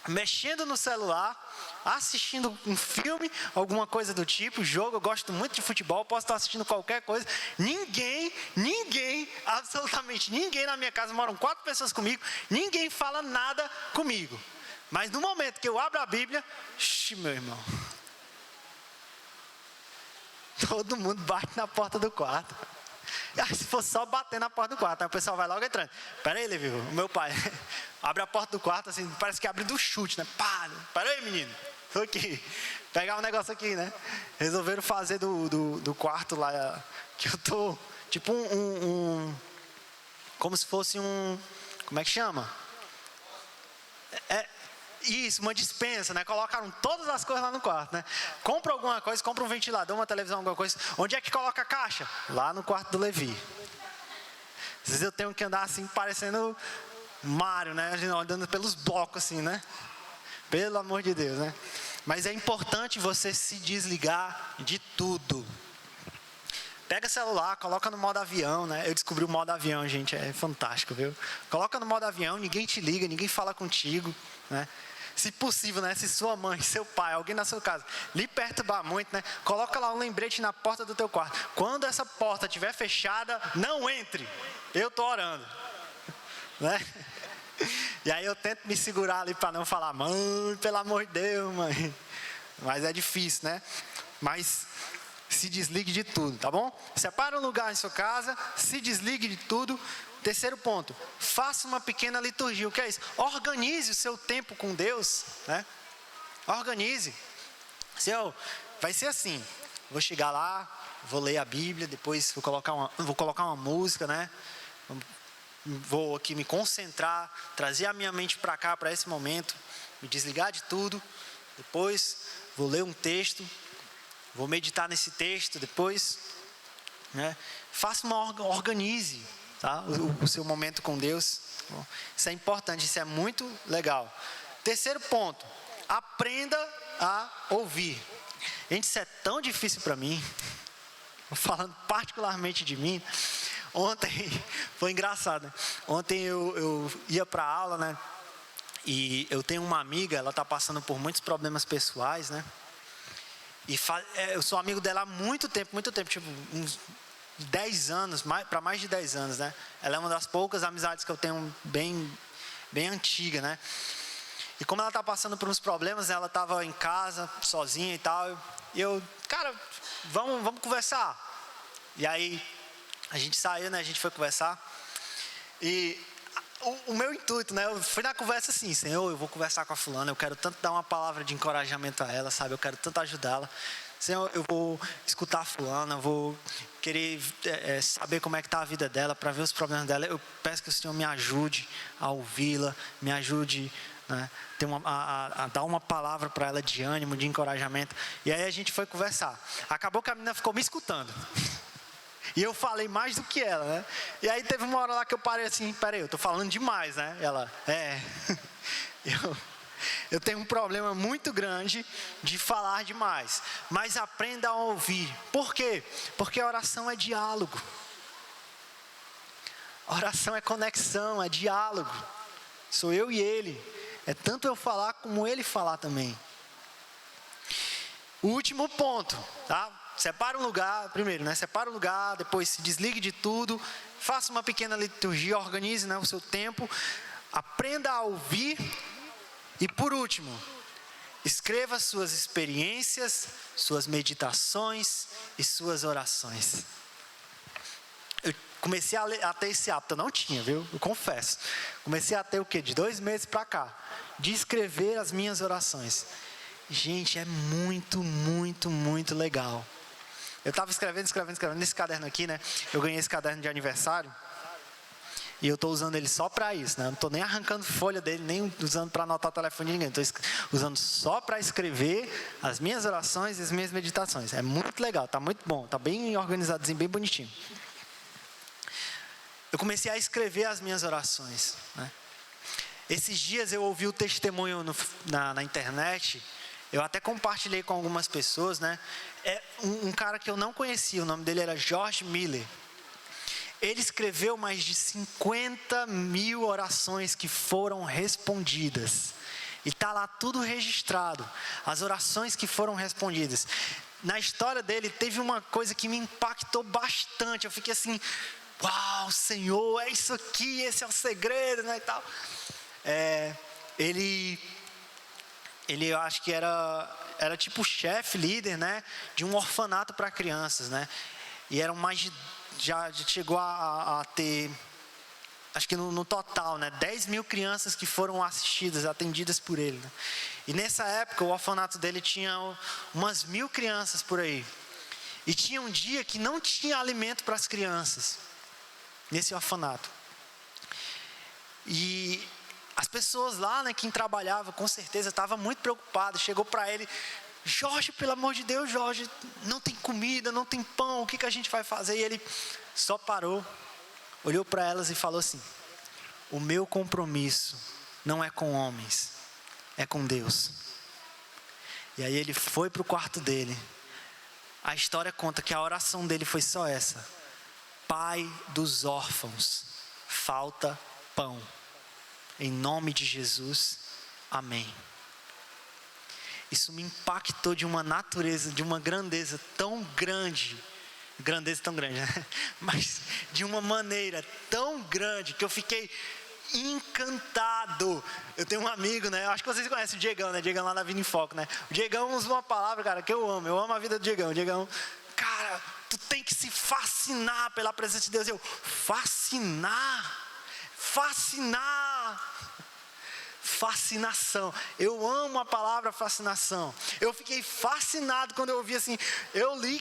mexendo no celular, assistindo um filme, alguma coisa do tipo, jogo. Eu gosto muito de futebol, posso estar assistindo qualquer coisa. Ninguém, absolutamente ninguém na minha casa, moram 4 pessoas comigo, ninguém fala nada comigo. Mas no momento que eu abro a Bíblia, meu irmão, todo mundo bate na porta do quarto. Se for só bater na porta do quarto, aí o pessoal vai logo entrando. Pera aí, Levi, o meu pai abre a porta do quarto, assim, parece que abre do chute, né? Pera aí, menino, tô aqui, pegar um negócio aqui, né? Resolveram fazer do quarto lá, que eu tô, tipo como se fosse como é que chama? Isso, uma despensa, né? Colocaram todas as coisas lá no quarto, né? Compra alguma coisa, compra um ventilador, uma televisão, alguma coisa. Onde é que coloca a caixa? Lá no quarto do Levi. Às vezes eu tenho que andar assim, parecendo Mário, né? Andando pelos blocos assim, né? Pelo amor de Deus, né? Mas é importante você se desligar de tudo. Pega celular, coloca no modo avião, né? Eu descobri o modo avião, gente, é fantástico, viu? Coloca no modo avião, ninguém te liga, ninguém fala contigo, né? Se possível, né? Se sua mãe, seu pai, alguém na sua casa lhe perturbar muito, né? Coloca lá um lembrete na porta do teu quarto. Quando essa porta estiver fechada, não entre. Eu tô orando, né? E aí eu tento me segurar ali para não falar, mãe, pelo amor de Deus, mãe. Mas é difícil, né? Mas se desligue de tudo, tá bom? Separa um lugar em sua casa, se desligue de tudo. Terceiro ponto, faça uma pequena liturgia. O que é isso? Organize o seu tempo com Deus, né? Organize. Vai ser assim, vou chegar lá, vou ler a Bíblia, depois vou colocar uma música, né? Vou aqui me concentrar, trazer a minha mente para cá, para esse momento, me desligar de tudo. Depois vou ler um texto, vou meditar nesse texto depois, né? Organize, tá? O seu momento com Deus. Isso é importante, isso é muito legal. Terceiro ponto, aprenda a ouvir. Gente, isso é tão difícil para mim, falando particularmente de mim. Ontem foi engraçado, né? Ontem eu ia para a aula, né? E eu tenho uma amiga, ela está passando por muitos problemas pessoais, né? E eu sou amigo dela há muito tempo, tipo uns 10 anos, para mais de 10 anos, né? Ela é uma das poucas amizades que eu tenho bem antiga, né? E como ela está passando por uns problemas, ela estava em casa, sozinha e tal. E cara, vamos conversar. E aí, a gente saiu, né? A gente foi conversar. E o meu intuito, né? Eu fui na conversa assim, Senhor, eu vou conversar com a fulana, eu quero tanto dar uma palavra de encorajamento a ela, sabe? Eu quero tanto ajudá-la. Senhor, eu vou escutar a fulana, vou querer saber como é que está a vida dela, para ver os problemas dela. Eu peço que o Senhor me ajude a ouvi-la, me ajude, né, a dar uma palavra para ela de ânimo, de encorajamento. E aí a gente foi conversar. Acabou que a menina ficou me escutando. E eu falei mais do que ela, né? E aí teve uma hora lá que eu parei assim, peraí, eu tô falando demais, né? Ela, eu tenho um problema muito grande de falar demais, mas aprenda a ouvir. Por quê? Porque a oração é diálogo. A oração é conexão, é diálogo. Sou eu e ele. É tanto eu falar como ele falar também. O último ponto, tá? Separa um lugar, primeiro, né? Separa um lugar, depois se desligue de tudo. Faça uma pequena liturgia, organize, né, o seu tempo. Aprenda a ouvir. E por último, escreva suas experiências, suas meditações e suas orações. Eu comecei a ter esse hábito, eu não tinha, viu? Eu confesso. Comecei a ter o quê? De 2 meses para cá, de escrever as minhas orações. Gente, é muito, muito, muito legal. Eu estava escrevendo nesse caderno aqui, né? Eu ganhei esse caderno de aniversário. E eu estou usando ele só para isso, né? Eu não estou nem arrancando folha dele, nem usando para anotar o telefone de ninguém. Estou usando só para escrever as minhas orações e as minhas meditações. É muito legal, está muito bom, está bem organizadozinho, bem bonitinho. Eu comecei a escrever as minhas orações, né? Esses dias eu ouvi o testemunho na internet. Eu até compartilhei com algumas pessoas, né? É um cara que eu não conhecia, o nome dele era George Miller. Ele escreveu mais de 50 mil orações que foram respondidas. E está lá tudo registrado. As orações que foram respondidas. Na história dele, teve uma coisa que me impactou bastante. Eu fiquei assim, uau, Senhor, é isso aqui, esse é o segredo, né, e tal. Ele eu acho que era tipo chefe, líder, né, de um orfanato para crianças, né. E eram mais de... Já chegou a ter, acho que no total, né, 10 mil crianças que foram assistidas, atendidas por ele, né? E nessa época o orfanato dele tinha umas 1000 crianças por aí. E tinha um dia que não tinha alimento para as crianças, nesse orfanato. E as pessoas lá, né, quem trabalhava, com certeza, estava muito preocupado. Chegou para ele, Jorge, pelo amor de Deus, Jorge, não tem comida, não tem pão, o que a gente vai fazer? E ele só parou, olhou para elas e falou assim, o meu compromisso não é com homens, é com Deus. E aí ele foi para o quarto dele. A história conta que a oração dele foi só essa: Pai dos órfãos, falta pão. Em nome de Jesus, amém. Isso me impactou de uma natureza, de uma grandeza tão grande, né? Mas de uma maneira tão grande que eu fiquei encantado. Eu tenho um amigo, né? Eu acho que vocês conhecem o Diegão, né? Diegão lá na Vida em Foco, né? O Diegão usa uma palavra, cara, que eu amo a vida do Diegão. O Diegão, cara, tu tem que se fascinar pela presença de Deus. Eu, fascinar. Fascinação. Eu amo a palavra fascinação. Eu fiquei fascinado quando eu ouvi assim. Eu li,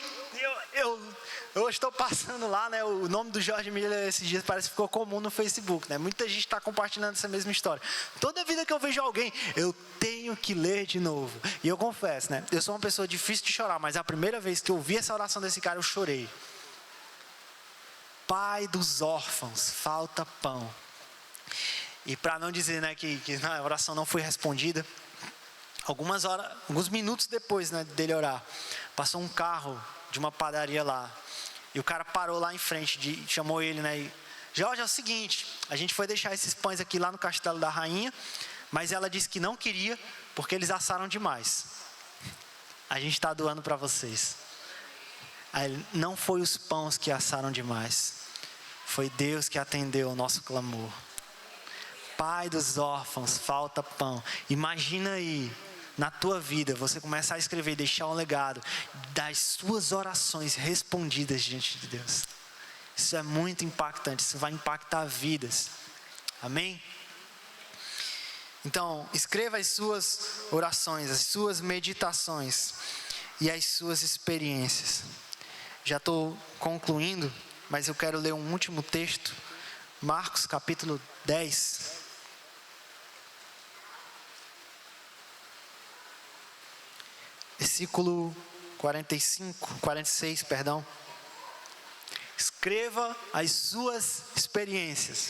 eu estou passando lá, né? O nome do George Miller esses dias parece que ficou comum no Facebook, né? Muita gente está compartilhando essa mesma história. Toda vida que eu vejo alguém, eu tenho que ler de novo. E eu confesso, né? Eu sou uma pessoa difícil de chorar, mas a primeira vez que eu ouvi essa oração desse cara, eu chorei. Pai dos órfãos, falta pão. E para não dizer, né, que a oração não foi respondida, alguns minutos depois, né, dele orar, passou um carro de uma padaria lá. E o cara parou lá em frente, chamou ele, né? E, Jorge, é o seguinte, a gente foi deixar esses pães aqui lá no Castelo da Rainha, mas ela disse que não queria, porque eles assaram demais. A gente está doando para vocês. Aí, não foi os pães que assaram demais, foi Deus que atendeu o nosso clamor. Pai dos órfãos, falta pão. Imagina aí, na tua vida, você começar a escrever e deixar um legado das suas orações respondidas diante de Deus. Isso é muito impactante, isso vai impactar vidas. Amém? Então, escreva as suas orações, as suas meditações e as suas experiências. Já estou concluindo, mas eu quero ler um último texto. Marcos capítulo 10. Versículo 46, Escreva as suas experiências.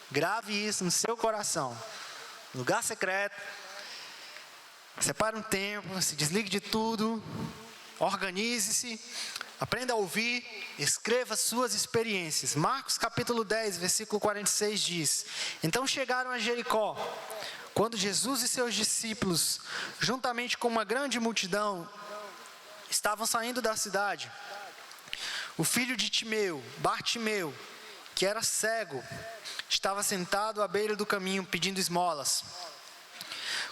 Grave isso no seu coração. Lugar secreto. Separe um tempo, se desligue de tudo. Organize-se. Aprenda a ouvir. Escreva suas experiências. Marcos capítulo 10, versículo 46 diz: Então chegaram a Jericó. Quando Jesus e seus discípulos, juntamente com uma grande multidão, estavam saindo da cidade, o filho de Timeu, Bartimeu, que era cego, estava sentado à beira do caminho pedindo esmolas.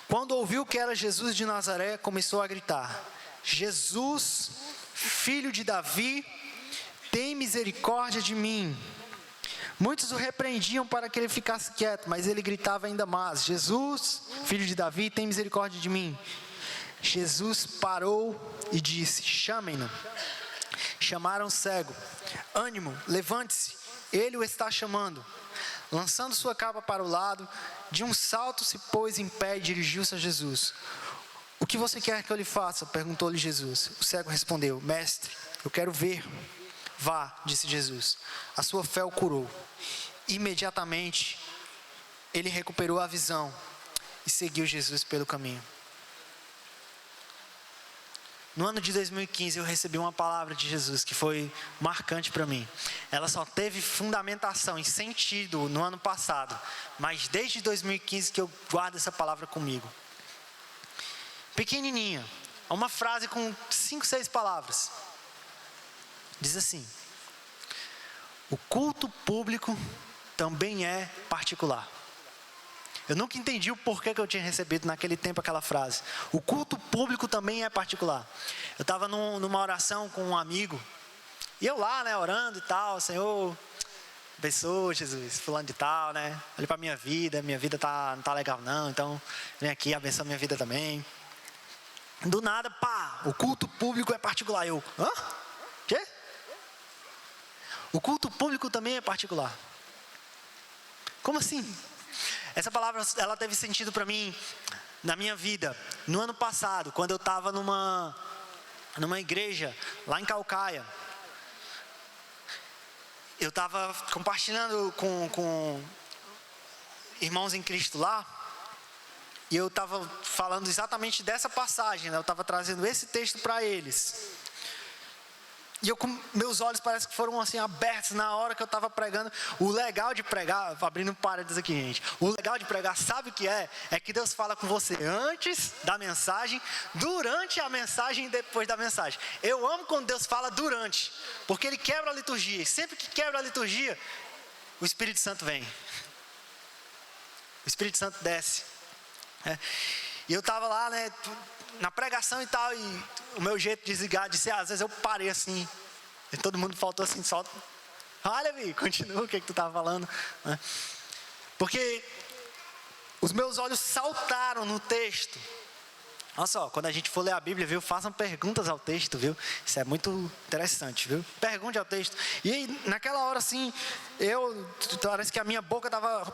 Quando ouviu que era Jesus de Nazaré, começou a gritar: Jesus, filho de Davi, tem misericórdia de mim. Muitos o repreendiam para que ele ficasse quieto, mas ele gritava ainda mais: Jesus, filho de Davi, tem misericórdia de mim. Jesus parou e disse: chamem-no. Chamaram o cego. Ânimo, levante-se, ele o está chamando. Lançando sua capa para o lado, de um salto se pôs em pé e dirigiu-se a Jesus. O que você quer que eu lhe faça? Perguntou-lhe Jesus. O cego respondeu: Mestre, eu quero ver. Vá, disse Jesus, a sua fé o curou. Imediatamente, ele recuperou a visão e seguiu Jesus pelo caminho. No ano de 2015, eu recebi uma palavra de Jesus que foi marcante para mim. Ela só teve fundamentação e sentido no ano passado, mas desde 2015 que eu guardo essa palavra comigo. Pequenininha, uma frase com 5, 6 palavras. Diz assim: o culto público também é particular. Eu nunca entendi o porquê que eu tinha recebido naquele tempo aquela frase. O culto público também é particular. Eu estava numa oração com um amigo, e eu lá, né, orando e tal: Senhor, abençoa, Jesus, fulano de tal, né? Olha para minha vida não tá legal não, então vem aqui, abençoa minha vida também. Do nada, pá, o culto público é particular. Eu, hã? Quê? O culto público também é particular. Como assim? Essa palavra, ela teve sentido para mim na minha vida no ano passado, quando eu estava numa igreja lá em Caucaia. Eu estava compartilhando com irmãos em Cristo lá, e eu estava falando exatamente dessa passagem, né? Eu estava trazendo esse texto para eles. E meus olhos parece que foram assim abertos na hora que eu estava pregando. O legal de pregar, abrindo parênteses aqui, gente. O legal de pregar, sabe o que é? É que Deus fala com você antes da mensagem, durante a mensagem e depois da mensagem. Eu amo quando Deus fala durante, porque Ele quebra a liturgia. E sempre que quebra a liturgia, o Espírito Santo vem. O Espírito Santo desce. E eu estava lá, né, na pregação e tal, e o meu jeito de desligar, às vezes eu parei assim, e todo mundo faltou assim, só, olha, Vi, continua, o que tu estava falando, né? Porque os meus olhos saltaram no texto. Olha só, quando a gente for ler a Bíblia, viu, façam perguntas ao texto, viu, isso é muito interessante, viu, pergunte ao texto. E aí, naquela hora assim, parece que a minha boca estava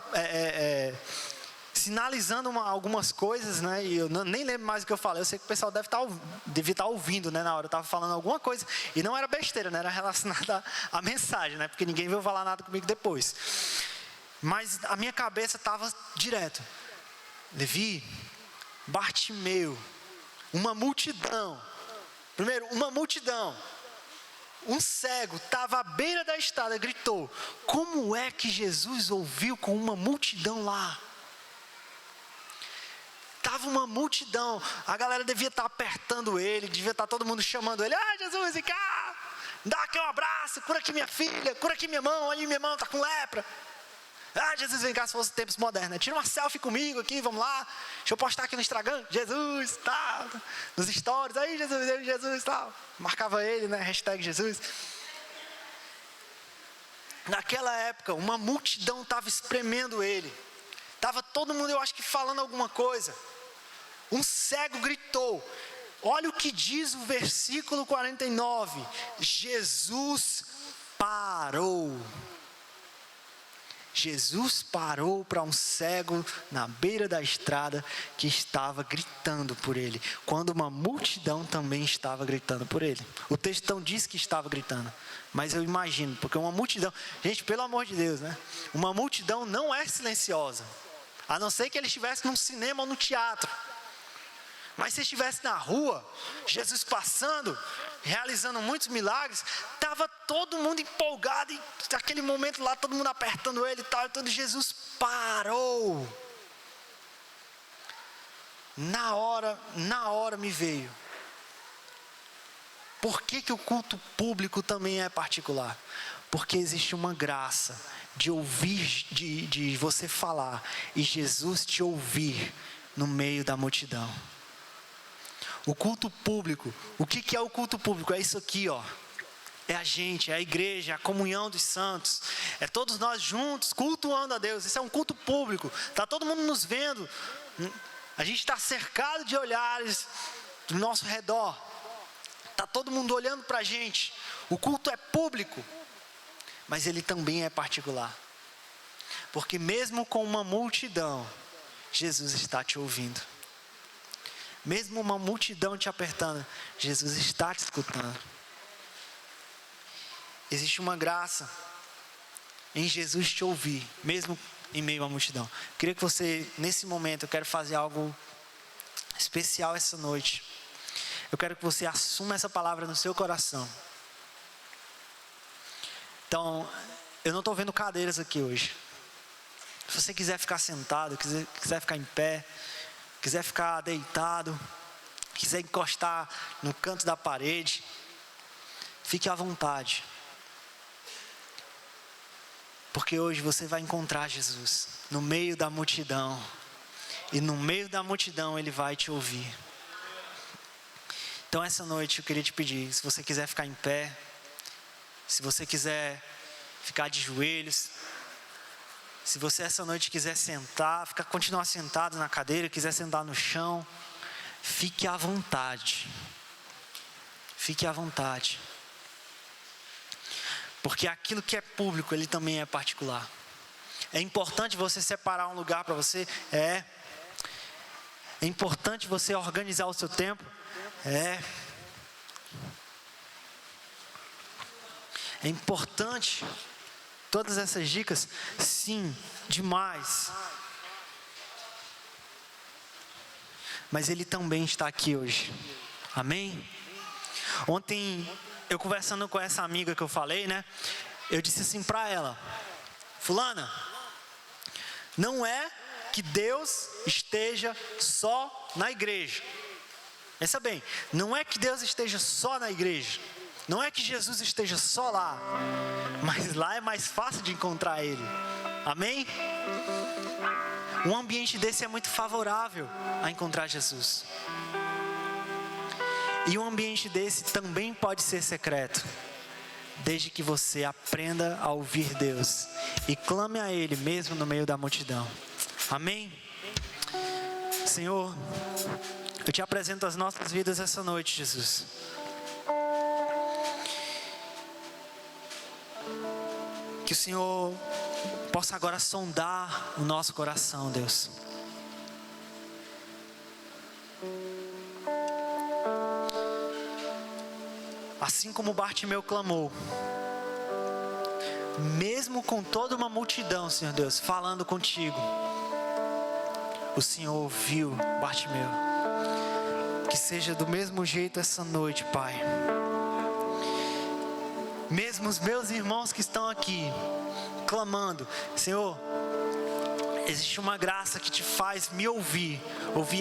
sinalizando algumas coisas, né? E eu nem lembro mais o que eu falei. Eu sei que o pessoal devia estar ouvindo, né? Na hora eu estava falando alguma coisa e não era besteira, né? Era relacionada à mensagem, né? Porque ninguém veio falar nada comigo depois. Mas a minha cabeça estava direto. Levi, Bartimeu, uma multidão. Primeiro, uma multidão. Um cego estava à beira da estrada, gritou. Como é que Jesus ouviu com uma multidão lá? Estava uma multidão, a galera devia estar apertando ele, devia estar todo mundo chamando ele: ah, Jesus, vem cá, dá aqui um abraço, cura aqui minha filha, cura aqui minha mão, olha minha mão, está com lepra. Ah, Jesus, vem cá, se fosse tempos modernos, né? Tira uma selfie comigo aqui, vamos lá, deixa eu postar aqui no Instagram, Jesus, tal, nos stories, aí Jesus, tal. Marcava ele, né, hashtag Jesus. Naquela época, uma multidão estava espremendo ele, estava todo mundo, eu acho que falando alguma coisa. Um cego gritou. Olha o que diz o versículo 49. Jesus parou. Jesus parou para um cego na beira da estrada que estava gritando por ele, quando uma multidão também estava gritando por ele. O texto não diz que estava gritando, mas eu imagino, porque uma multidão, gente, pelo amor de Deus, né? Uma multidão não é silenciosa, a não ser que ele estivesse num cinema ou no teatro. Mas se estivesse na rua, Jesus passando, realizando muitos milagres, estava todo mundo empolgado, e naquele momento lá, todo mundo apertando ele e tal, e todo Jesus parou. Na hora me veio. Por que o culto público também é particular? Porque existe uma graça de ouvir, de você falar, e Jesus te ouvir no meio da multidão. O culto público, o que é o culto público? É isso aqui, ó. É a gente, é a igreja, é a comunhão dos santos. É todos nós juntos, cultuando a Deus. Isso é um culto público. Está todo mundo nos vendo. A gente está cercado de olhares do nosso redor. Está todo mundo olhando para a gente. O culto é público, mas ele também é particular. Porque mesmo com uma multidão, Jesus está te ouvindo. Mesmo uma multidão te apertando, Jesus está te escutando. Existe uma graça em Jesus te ouvir, mesmo em meio à multidão. Queria que você, nesse momento, eu quero fazer algo especial essa noite. Eu quero que você assuma essa palavra no seu coração. Então, eu não estou vendo cadeiras aqui hoje. Se você quiser ficar sentado, quiser ficar em pé, quiser ficar deitado, quiser encostar no canto da parede, fique à vontade. Porque hoje você vai encontrar Jesus no meio da multidão. E no meio da multidão Ele vai te ouvir. Então essa noite eu queria te pedir, se você quiser ficar em pé, se você quiser ficar de joelhos, se você essa noite quiser sentar, continuar sentado na cadeira, quiser sentar no chão, fique à vontade. Fique à vontade. Porque aquilo que é público, ele também é particular. É importante você separar um lugar para você? É. É importante você organizar o seu tempo? É. É importante todas essas dicas? Sim, demais. Mas Ele também está aqui hoje. Amém? Ontem, eu conversando com essa amiga que eu falei, né? Eu disse assim para ela: fulana, não é que Deus esteja só na igreja. Pensa bem, não é que Deus esteja só na igreja. Não é que Jesus esteja só lá, mas lá é mais fácil de encontrar Ele. Amém? Um ambiente desse é muito favorável a encontrar Jesus. E um ambiente desse também pode ser secreto, desde que você aprenda a ouvir Deus e clame a Ele mesmo no meio da multidão. Amém? Senhor, eu te apresento as nossas vidas essa noite, Jesus. Que o Senhor possa agora sondar o nosso coração, Deus. Assim como Bartimeu clamou, mesmo com toda uma multidão, Senhor Deus, falando contigo, o Senhor ouviu Bartimeu. Que seja do mesmo jeito essa noite, Pai. Mesmo os meus irmãos que estão aqui clamando, Senhor, existe uma graça que te faz me ouvir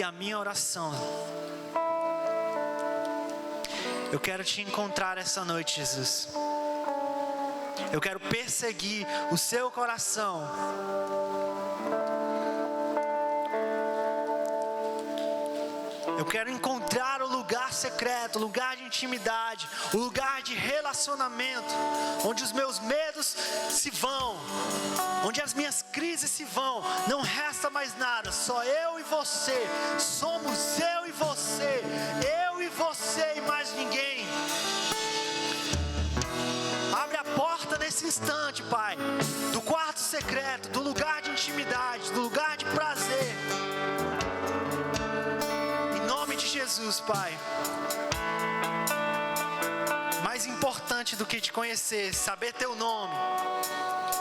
a minha oração. Eu quero te encontrar essa noite, Jesus. Eu quero perseguir o seu coração. Eu quero encontrar o lugar secreto, o lugar de intimidade, o lugar de relacionamento, onde os meus medos se vão, onde as minhas crises se vão, não resta mais nada, só eu e você, somos eu e você e mais ninguém. Abre a porta nesse instante, Pai, do quarto secreto, do lugar de intimidade, do lugar de prazer. Em nome de Jesus, Pai. Mais importante do que te conhecer, saber teu nome,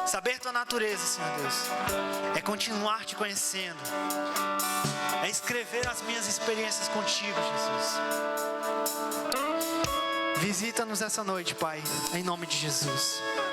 saber tua natureza, Senhor Deus, é continuar te conhecendo, é escrever as minhas experiências contigo, Jesus. Visita-nos essa noite, Pai, em nome de Jesus. Jesus.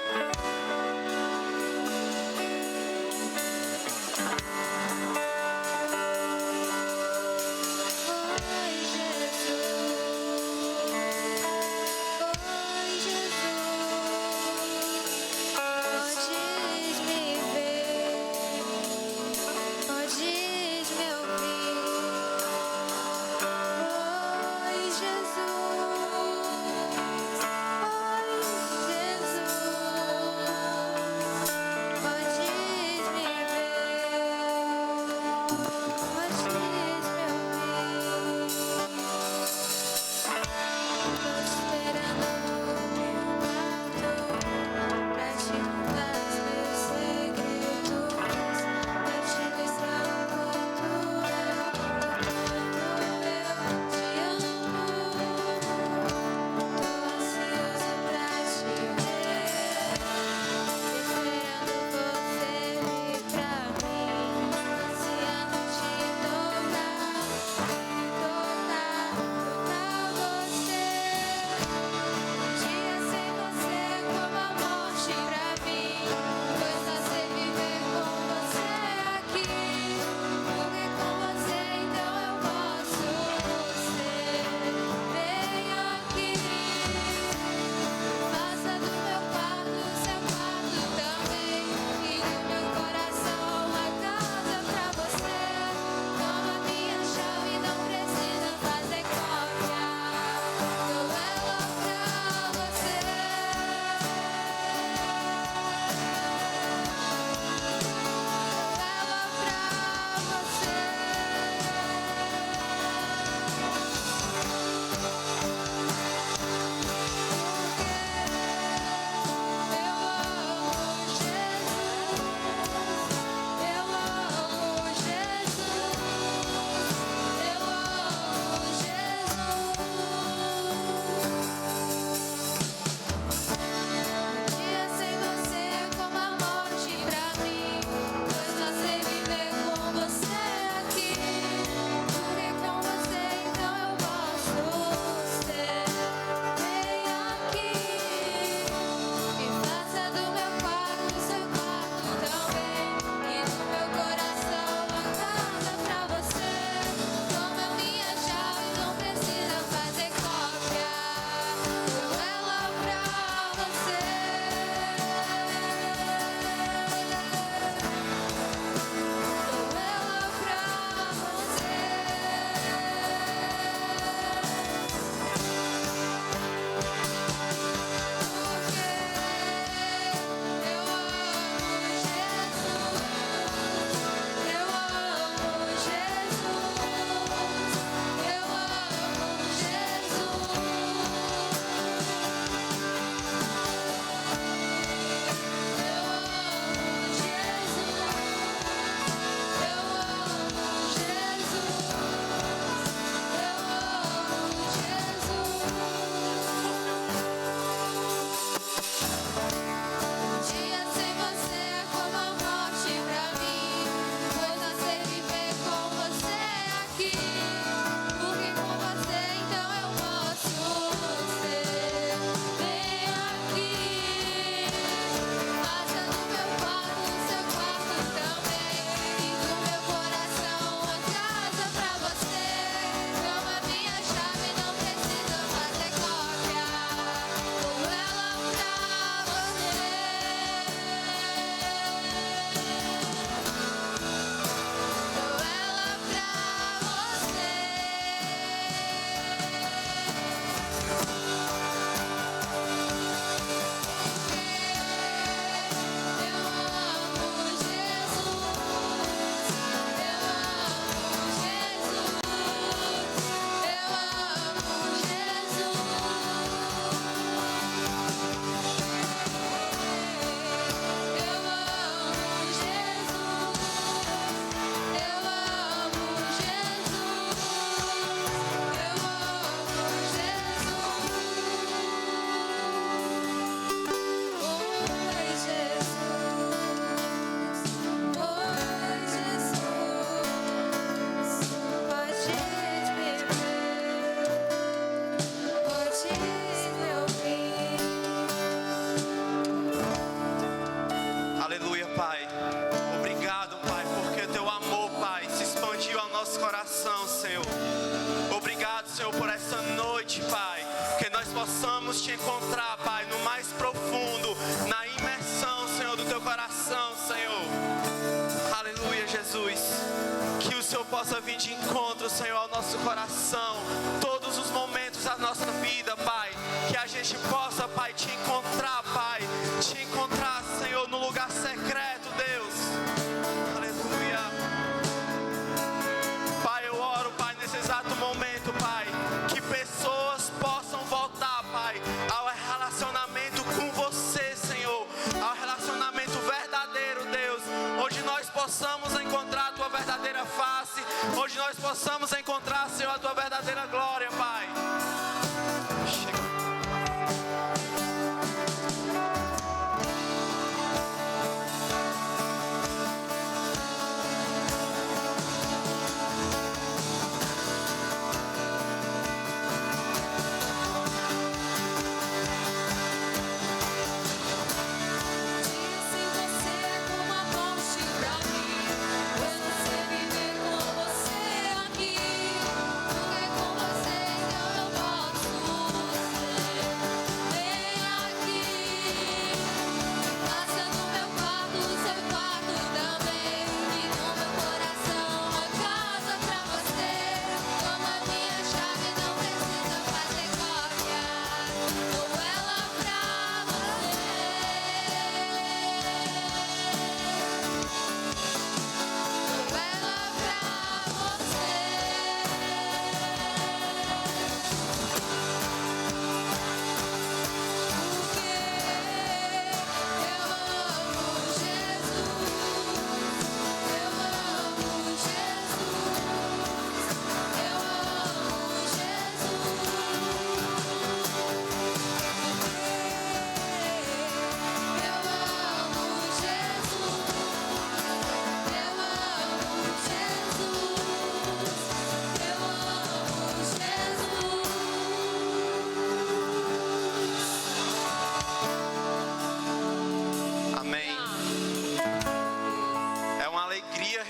possamos te encontrar, Pai, no mais profundo, na imersão, Senhor, do teu coração, Senhor. Aleluia, Jesus. Que o Senhor possa vir de encontro, Senhor, ao nosso coração, todos os momentos da nossa vida, Pai. Que a gente possa, Pai, te encontrar, Pai. Te encontrar, Senhor, no lugar secreto, Deus. Aleluia. Pai, eu oro, Pai, nesse exato momento, Pai, que pessoas possam voltar, Pai, ao relacionamento com você, Senhor. Ao relacionamento verdadeiro, Deus. Onde nós possamos encontrar a tua verdadeira face. Onde nós possamos encontrar, Senhor, a tua verdadeira glória, Pai.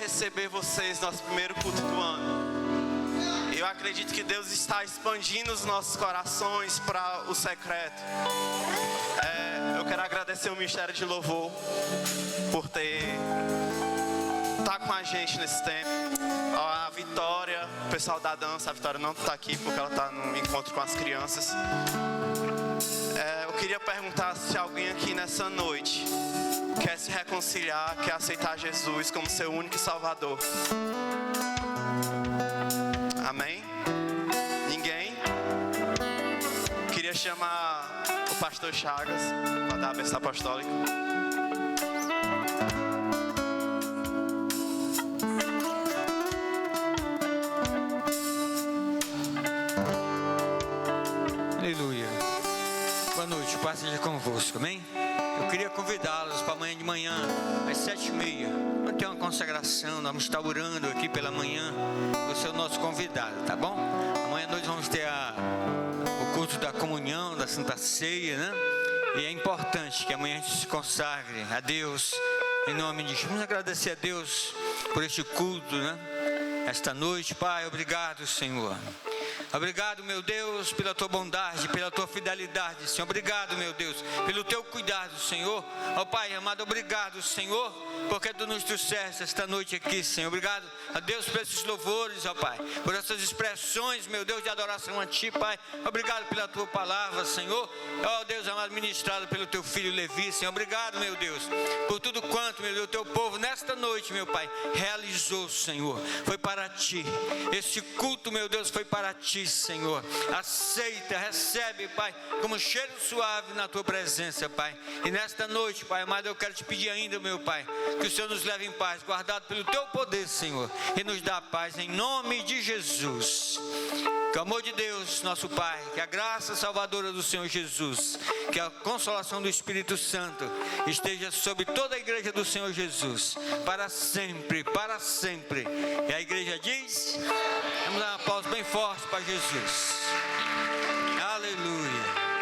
Receber vocês no nosso primeiro culto do ano. Eu acredito que Deus está expandindo os nossos corações para o secreto. Eu quero agradecer o Ministério de Louvor por estar com a gente nesse tempo. A Vitória, o pessoal da dança, a Vitória não está aqui porque ela está no encontro com as crianças. Eu queria perguntar se alguém aqui nessa noite quer se reconciliar, quer aceitar Jesus como seu único Salvador. Amém? Ninguém? Queria chamar o pastor Chagas para dar a bênção apostólica. Aleluia. Boa noite, paz seja convosco, amém? Eu queria convidá-los para amanhã de manhã, às 7h30. Vamos ter uma consagração, nós vamos estar orando aqui pela manhã. Você é o nosso convidado, tá bom? Amanhã nós vamos ter o culto da comunhão, da Santa Ceia, né? E é importante que amanhã a gente se consagre a Deus, em nome de Jesus. Vamos agradecer a Deus por este culto, né? Esta noite, Pai, obrigado, Senhor. Obrigado, meu Deus, pela tua bondade, pela tua fidelidade, Senhor. Obrigado, meu Deus, pelo teu cuidado, Senhor. Ó Pai amado, obrigado, Senhor, porque tu nos trouxeste esta noite aqui, Senhor. Obrigado a Deus por esses louvores, ó Pai, por essas expressões, meu Deus, de adoração a Ti, Pai. Obrigado pela tua palavra, Senhor. Ó Deus amado, ministrado pelo teu filho Levi, Senhor. Obrigado, meu Deus, por tudo quanto, meu Deus, teu povo nesta noite, meu Pai, realizou, Senhor. Foi para Ti. Este culto, meu Deus, foi para Ti, Senhor. Aceita, recebe, Pai, como cheiro suave na tua presença, Pai. E nesta noite, Pai amado, eu quero te pedir ainda, meu Pai, que o Senhor nos leve em paz, guardado pelo teu poder, Senhor, e nos dá paz em nome de Jesus. Que o amor de Deus, nosso Pai, que a graça salvadora do Senhor Jesus, que a consolação do Espírito Santo esteja sobre toda a igreja do Senhor Jesus, para sempre, para sempre. E a igreja diz: vamos dar um aplauso bem forte para Jesus. Aleluia.